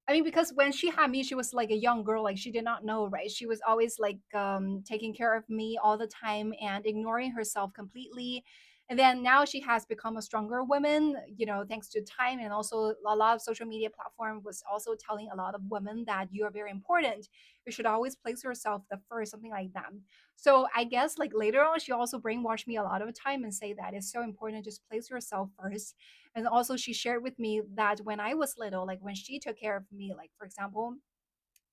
I mean, because when she had me, she was like a young girl, like she did not know, right? She was always like taking care of me all the time and ignoring herself completely. And then now she has become a stronger woman, thanks to time, and also a lot of social media platform was also telling a lot of women that you are very important. You should always place yourself the first, something like that. So I guess like later on, she also brainwashed me a lot of the time and say that it's so important to just place yourself first. And also, she shared with me that when I was little, like when she took care of me, like for example,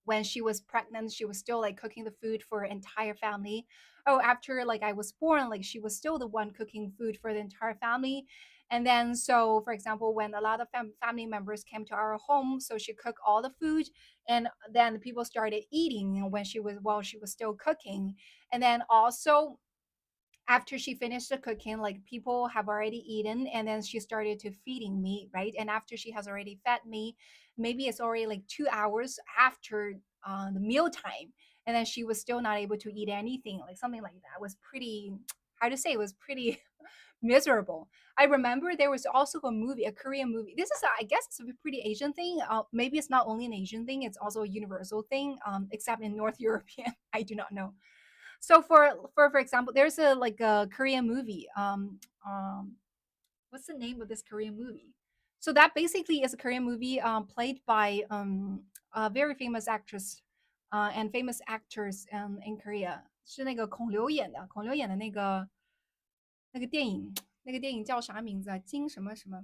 when she was pregnant, she was still like cooking the food for her entire family. Oh, after like I was born, like she was still the one cooking food for the entire family. And then, so for example, when a lot of family members came to our home, so she cooked all the food, and then the people started eating when while she was still cooking. And then also, after she finished the cooking, like people have already eaten, and then she started to feeding me, right? And after she has already fed me, maybe it's already like 2 hours after the meal time, and then she was still not able to eat anything, like something like that. It was pretty, how to say, it was pretty miserable. I remember there was also a movie, a Korean movie. This is, I guess, it's a pretty Asian thing. Maybe it's not only an Asian thing; it's also a universal thing. Except in North European, I do not know. So for example, there's a like a Korean movie. What's the name of this Korean movie? So that basically is a Korean movie played by a very famous actress and famous actors in Korea. 是那个孔刘演的，孔刘演的那个电影那个电影叫啥名字啊？金什么什么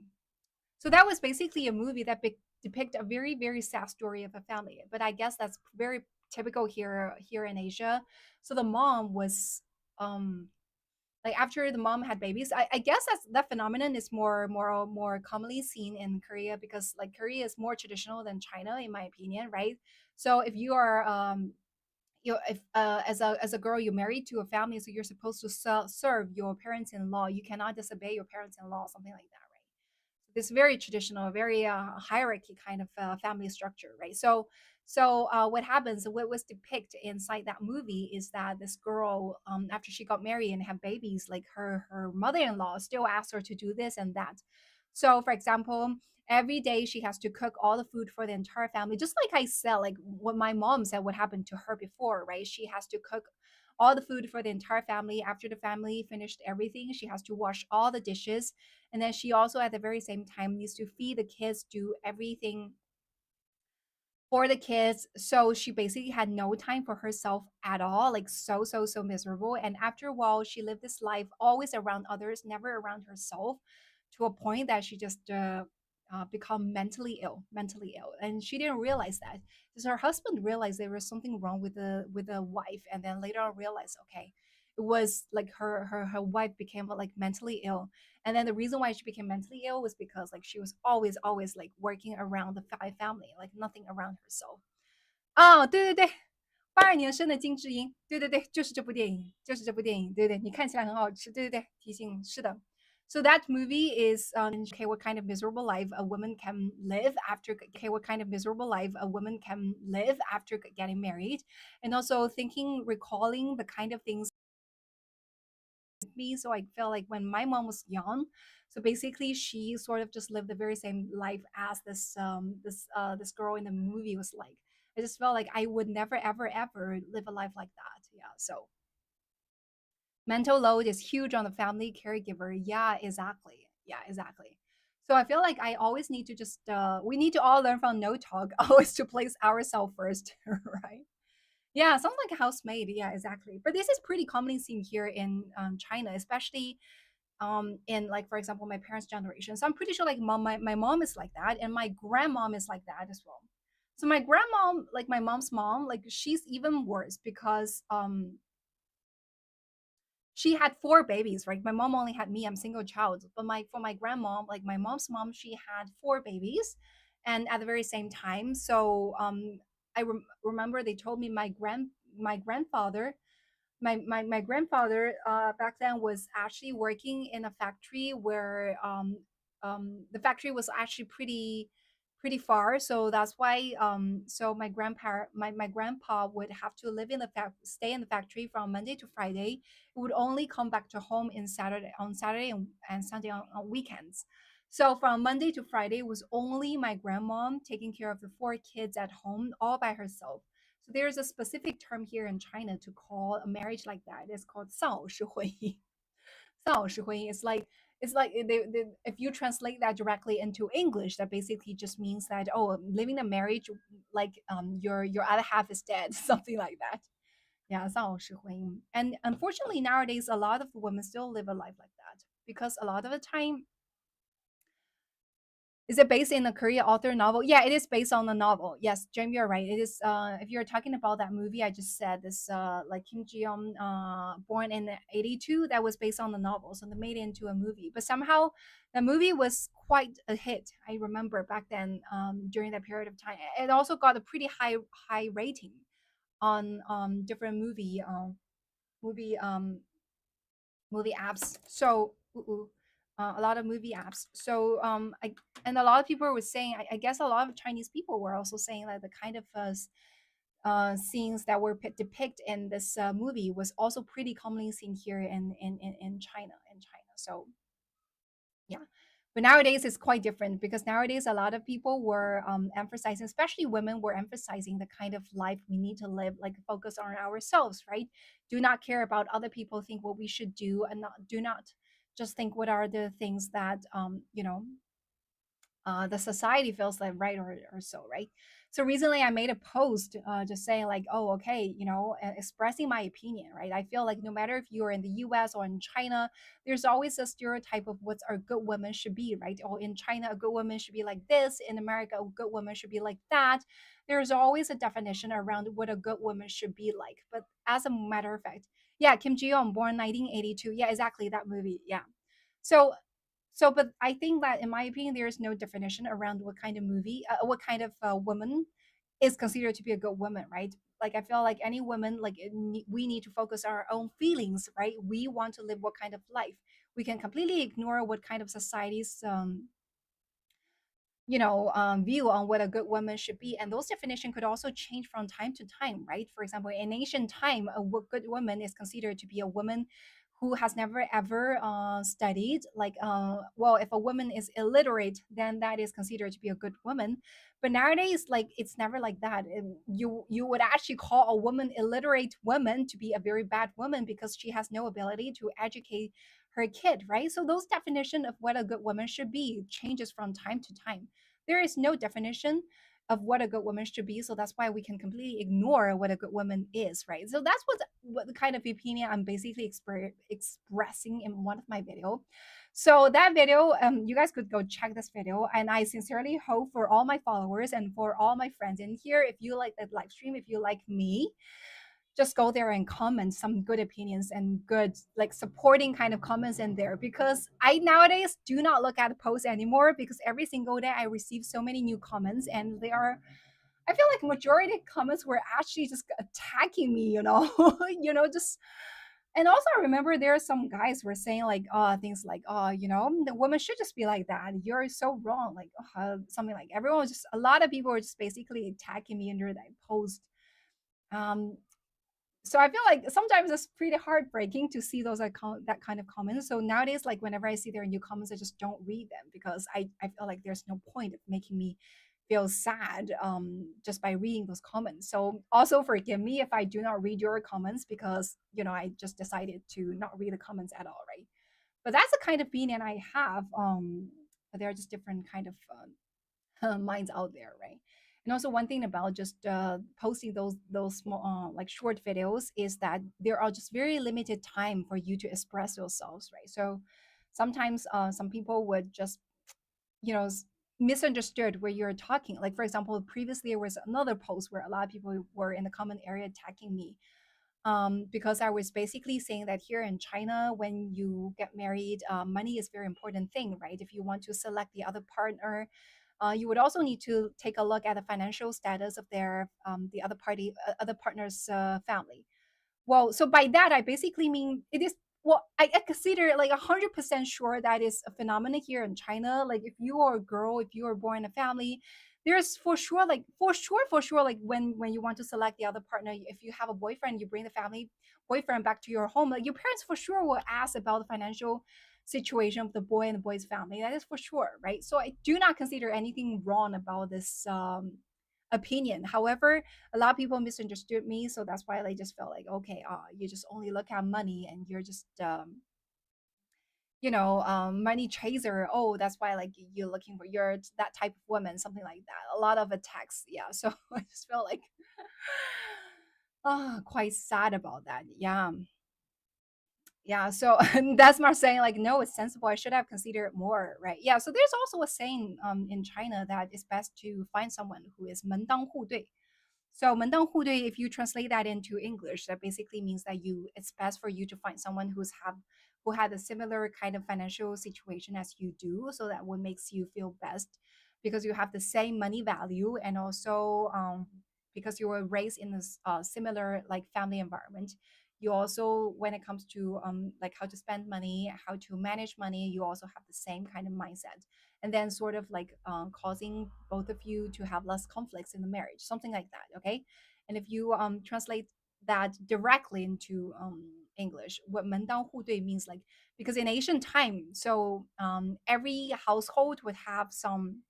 ？So that was basically a movie that depict a very very sad story of a family. But I guess that's very typical here in Asia. So the mom was um like after the mom had babies. I guess that phenomenon is more commonly seen in Korea because like Korea is more traditional than China in my opinion, right? So if you are if as a girl you're married to a family, so you're supposed to serve your parents-in-law, you cannot disobey your parents-in-law, something like that, right? This very traditional, very hierarchy kind of family structure, right? So what happens, what was depicted inside that movie is that this girl, after she got married and have babies, like her mother-in-law still asks her to do this and that. So for example, every day she has to cook all the food for the entire family, just like I said, like what my mom said what happened to her before, right? She has to cook all the food for the entire family. After the family finished everything, she has to wash all the dishes, and then she also at the very same time needs to feed the kids, do everything for the kids. So she basically had no time for herself at all, like so miserable. And after a while, she lived this life always around others, never around herself, to a point that she just become mentally ill. And she didn't realize that. Because her husband realized there was something wrong with the wife, and then later on realized, okay, it was like her wife became like mentally ill, and then the reason why she became mentally ill was because like she was always like working around the family, like nothing around herself. 哦，对对对，82年生的金智英，对对对，就是这部电影，就是这部电影，对对，你看起来很好吃，对对对，提醒是的。So that movie is okay. What kind of miserable life a woman can live after? Okay, what kind of miserable life a woman can live after getting married, and also thinking, recalling the kind of things me. So I felt like when my mom was young, so basically she sort of just lived the very same life as this girl in the movie was like. I just felt like I would never ever live a life like that. Yeah. So mental load is huge on the family caregiver. Yeah, exactly. Yeah, exactly. So I feel like I always need to just we need to all learn from no talk, always to place ourselves first, right? Yeah, sounds like a housemaid. Yeah, exactly. But this is pretty commonly seen here in China, especially in like for example my parents' generation. So I'm pretty sure like my mom is like that, and my grandmom is like that as well. So my grandmom, like my mom's mom, like she's even worse because she had four babies, right? My mom only had me, I'm single child, but my for my grandmom, like my mom's mom, she had four babies, and at the very same time. So remember they told me my grandfather, my grandfather back then was actually working in a factory where the factory was actually pretty far. So that's why so my grandpa would have to live in the stay in the factory from Monday to Friday. He would only come back to home in Saturday and Sunday on weekends. So from Monday to Friday was only my grandmom taking care of the four kids at home all by herself. So there's a specific term here in China to call a marriage like that. It's called 丧偶式婚姻. 丧偶式婚姻 is like it's like if you translate that directly into English, that basically just means that oh, living a marriage like your other half is dead, something like that. Yeah, 丧偶式婚姻. And unfortunately nowadays a lot of women still live a life like that because a lot of the time is it based in a Korean author novel? Yeah, it is based on a novel. Yes, Jamie, you're right. It is. If you're talking about that movie, I just said this. Like Kim Ji Yeon, born in '82, that was based on the novel, so they made it into a movie. But somehow, the movie was quite a hit. I remember back then, during that period of time, it also got a pretty high rating on different movie movie apps. So a lot of movie apps. So and a lot of people were saying, I guess a lot of Chinese people were also saying that the kind of scenes that were depicted in this movie was also pretty commonly seen here in China. So yeah. But nowadays it's quite different because nowadays a lot of people were emphasizing, especially women were emphasizing the kind of life we need to live, like focus on ourselves, right? Do not care about other people think what we should do, and do not just think what are the things that the society feels like right or so, right? So recently I made a post just saying like, oh, okay, expressing my opinion, right? I feel like no matter if you're in the US or in China, there's always a stereotype of what a good woman should be, right? Or in China, a good woman should be like this. In America, a good woman should be like that. There's always a definition around what a good woman should be like. But as a matter of fact, yeah, Kim Ji Yeon, born 1982. Yeah, exactly that movie. Yeah. So but I think that in my opinion, there is no definition around what kind of what kind of woman is considered to be a good woman, right? Like I feel like any woman, like we need to focus on our own feelings, right? We want to live what kind of life. We can completely ignore what kind of society's view on what a good woman should be. And those definitions could also change from time to time, right? For example, in ancient time, good woman is considered to be a woman who has never ever studied. Well, if a woman is illiterate, then that is considered to be a good woman. But nowadays, like it's never like that. You would actually call a woman illiterate woman to be a very bad woman because she has no ability to educate her kid, right? So those definition of what a good woman should be changes from time to time. There is no definition of what a good woman should be, so that's why we can completely ignore what a good woman is, right? So that's what the kind of opinion I'm basically expressing in one of my video. So that video, you guys could go check this video, and I sincerely hope for all my followers and for all my friends in here, if you like that live stream, if you like me, just go there and comment some good opinions and good like supporting kind of comments in there, because I nowadays do not look at the posts anymore, because every single day I receive so many new comments, and they are, I feel like majority of comments were actually just attacking me, just. And also I remember there are some guys were saying like things like, the woman should just be like that, you're so wrong, like something like, everyone was just, a lot of people were just basically attacking me under that post. um so I feel like sometimes it's pretty heartbreaking to see those that kind of comments. So nowadays, like whenever I see their new comments, I just don't read them, because I feel like there's no point of making me feel sad just by reading those comments. So also forgive me if I do not read your comments, because I just decided to not read the comments at all, right? But that's the kind of opinion I have. But there are just different kind of minds out there, right? And also one thing about just posting those small like short videos is that there are just very limited time for you to express yourselves, right? So sometimes some people would just you know misunderstood where you're talking. Like for example, previously there was another post where a lot of people were in the comment area attacking me, because I was basically saying that here in China, when you get married, money is a very important thing, right? If you want to select the other partner, you would also need to take a look at the financial status of the other partner's family. Well, so by that, I basically mean it is. Well, I consider it like 100% sure that is a phenomenon here in China. Like if you are a girl, if you are born in a family, there's for sure, like when you want to select the other partner, if you have a boyfriend, you bring the family boyfriend back to your home. Like your parents for sure will ask about the financial situation of the boy and the boy's family. That is for sure, right? So I do not consider anything wrong about this opinion. However, a lot of people misunderstood me, so that's why they just felt like, okay, you just only look at money and you're just money chaser. Oh, that's why like you're looking for, you're that type of woman, something like that. A lot of attacks, yeah. So I just felt like quite sad about that. Yeah. Yeah, so that's Mar saying like, no, it's sensible, I should have considered more, right? Yeah, so there's also a saying in China that it's best to find someone who is 门当户对. So 门当户对, if you translate that into English, that basically means that it's best for you to find someone who had a similar kind of financial situation as you do, so that what makes you feel best, because you have the same money value, and also because you were raised in this similar like family environment. You also, when it comes to like how to spend money, how to manage money, you also have the same kind of mindset, and then sort of like causing both of you to have less conflicts in the marriage, something like that. Okay. And if you translate that directly into English, what 门当户对 means, like, because in ancient time, so every household would have some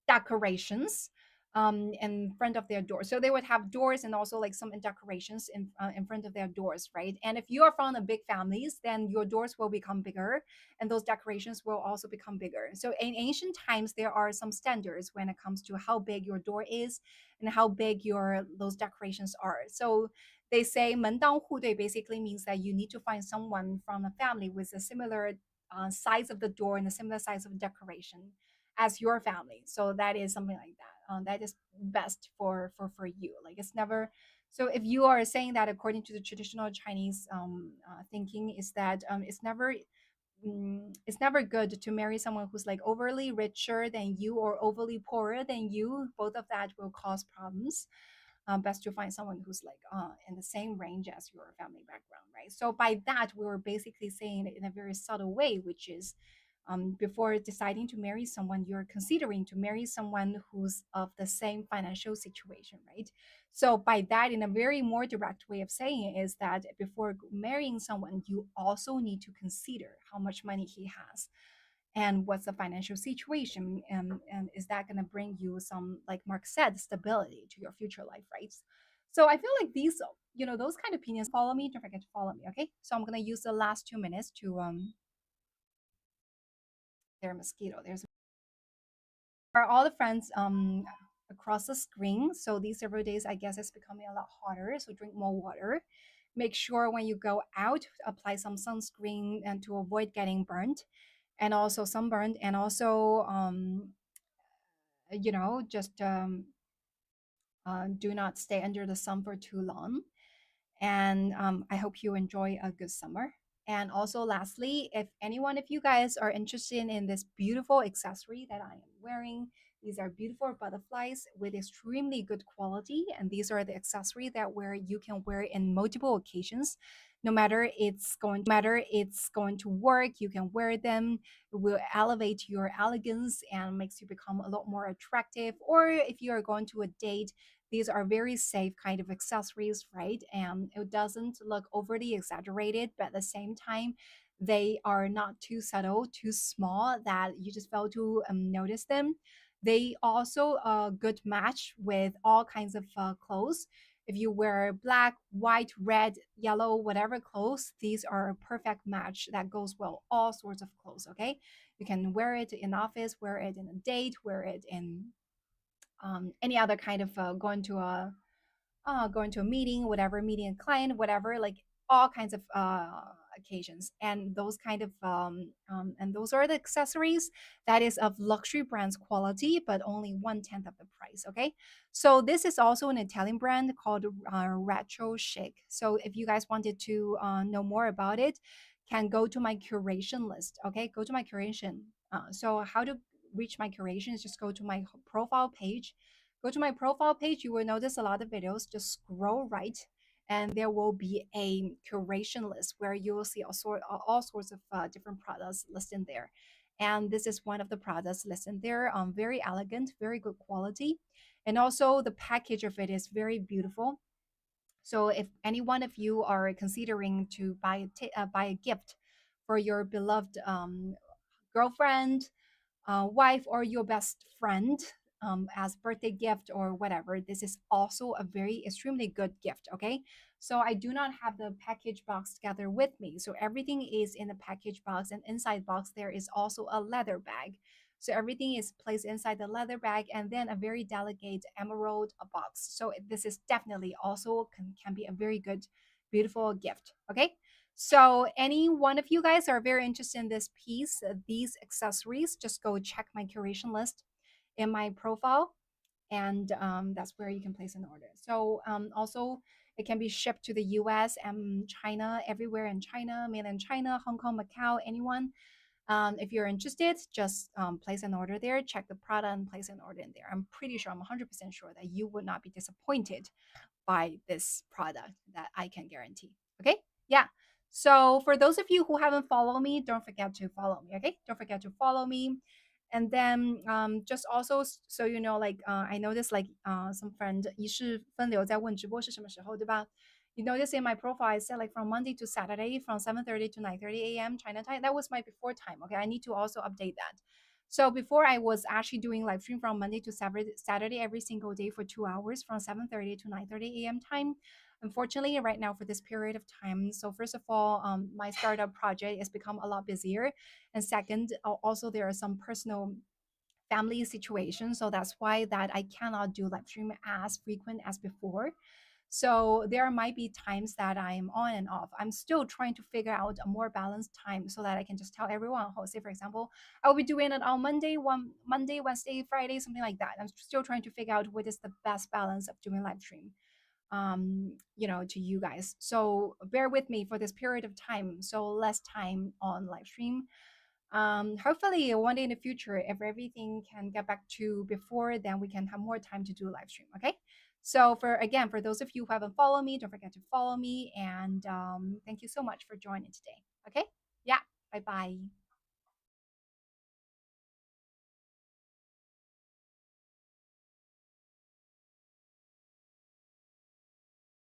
decorations in front of their door. So they would have doors and also like some decorations in front of their doors, right? And if you are from the big families, then your doors will become bigger, and those decorations will also become bigger. So in ancient times, there are some standards when it comes to how big your door is and how big your those decorations are. So they say 门当户对 basically means that you need to find someone from a family with a similar size of the door and a similar size of decoration as your family. So that is something like that. That is best for you. Like it's never. So if you are saying that according to the traditional Chinese thinking, is that it's never good to marry someone who's like overly richer than you or overly poorer than you. Both of that will cause problems. Best to find someone who's like in the same range as your family background, right? So by that, we were basically saying it in a very subtle way, which is before deciding to marry someone, you're considering to marry someone who's of the same financial situation, right? So by that, in a very more direct way of saying it, is that before marrying someone, you also need to consider how much money he has and what's the financial situation, and is that going to bring you some, like Mark said, stability to your future life, right? So I feel like these, those kind of opinions, follow me, don't forget to follow me, okay? So I'm going to use the last 2 minutes to their mosquito, there's for all the friends across the screen. So these several days, I guess it's becoming a lot hotter, so drink more water. Make sure when you go out, apply some sunscreen and to avoid getting burnt and also sunburned, and also just do not stay under the sun for too long. And I hope you enjoy a good summer. And also, lastly, if anyone of you guys are interested in this beautiful accessory that I am wearing, these are beautiful butterflies with extremely good quality. And these are the accessory that where you can wear in multiple occasions. No matter it's going to work, you can wear them. It will elevate your elegance and makes you become a lot more attractive. Or if you are going to a date, these are very safe kind of accessories, right? And it doesn't look overly exaggerated, but at the same time, they are not too subtle, too small that you just fail to notice them. They also a good match with all kinds of clothes. If you wear black, white, red, yellow, whatever clothes, these are a perfect match that goes well all sorts of clothes. Okay, you can wear it in office, wear it in a date, wear it in any other kind of going to a meeting, whatever, meeting a client, whatever, like all kinds of occasions. And those kind of and those are the accessories that is of luxury brands quality, but only 1/10 of the price. Okay, so this is also an Italian brand called Retro Chic. So if you guys wanted to know more about it, can go to my curation list. Okay, go to my curation. So how to reach my curation is just go to my profile page. Go to my profile page, you will notice a lot of videos. Just scroll right, and there will be a curation list where you will see all sorts of different products listed there. And this is one of the products listed there. Very elegant, very good quality. And also the package of it is very beautiful. So if any one of you are considering to buy a gift for your beloved girlfriend, wife, or your best friend as birthday gift or whatever, this is also a very extremely good gift. Okay, so I do not have the package box together with me, so everything is in the package box, and inside box there is also a leather bag. So everything is placed inside the leather bag, and then a very delicate emerald box. So this is definitely also can be a very good, beautiful gift. Okay, so any one of you guys are very interested in this piece, these accessories, just go check my curation list in my profile, and that's where you can place an order. So also it can be shipped to the US and China, everywhere in China, mainland China, Hong Kong, Macau, anyone. If you're interested, just place an order there, check the product and place an order in there. I'm pretty sure, I'm 100% sure that you would not be disappointed by this product, that I can guarantee. Okay? Yeah. So for those of you who haven't followed me, don't forget to follow me. Okay? Don't forget to follow me. And then just also so you know, like I noticed like some friend 一世分流在问直播是什么时候，对吧？ You notice in my profile, I said like from Monday to Saturday from 7:30 to 9:30 a.m. China time. That was my before time. Okay, I need to also update that. So before I was actually doing live stream from Monday to Saturday every single day for 2 hours from 7:30 to 9:30 a.m. time. Unfortunately, right now for this period of time, so first of all, my startup project has become a lot busier, and second, also there are some personal family situations, so that's why that I cannot do live stream as frequent as before. So there might be times that I'm on and off. I'm still trying to figure out a more balanced time so that I can just tell everyone. Oh, say for example, I'll be doing it on Monday, Wednesday, Friday, something like that. I'm still trying to figure out what is the best balance of doing live stream, to you guys. So bear with me for this period of time. So less time on live stream. Hopefully one day in the future, if everything can get back to before, then we can have more time to do a live stream. Okay. So for those of you who haven't followed me, don't forget to follow me. And thank you so much for joining today. Okay. Yeah. Bye bye.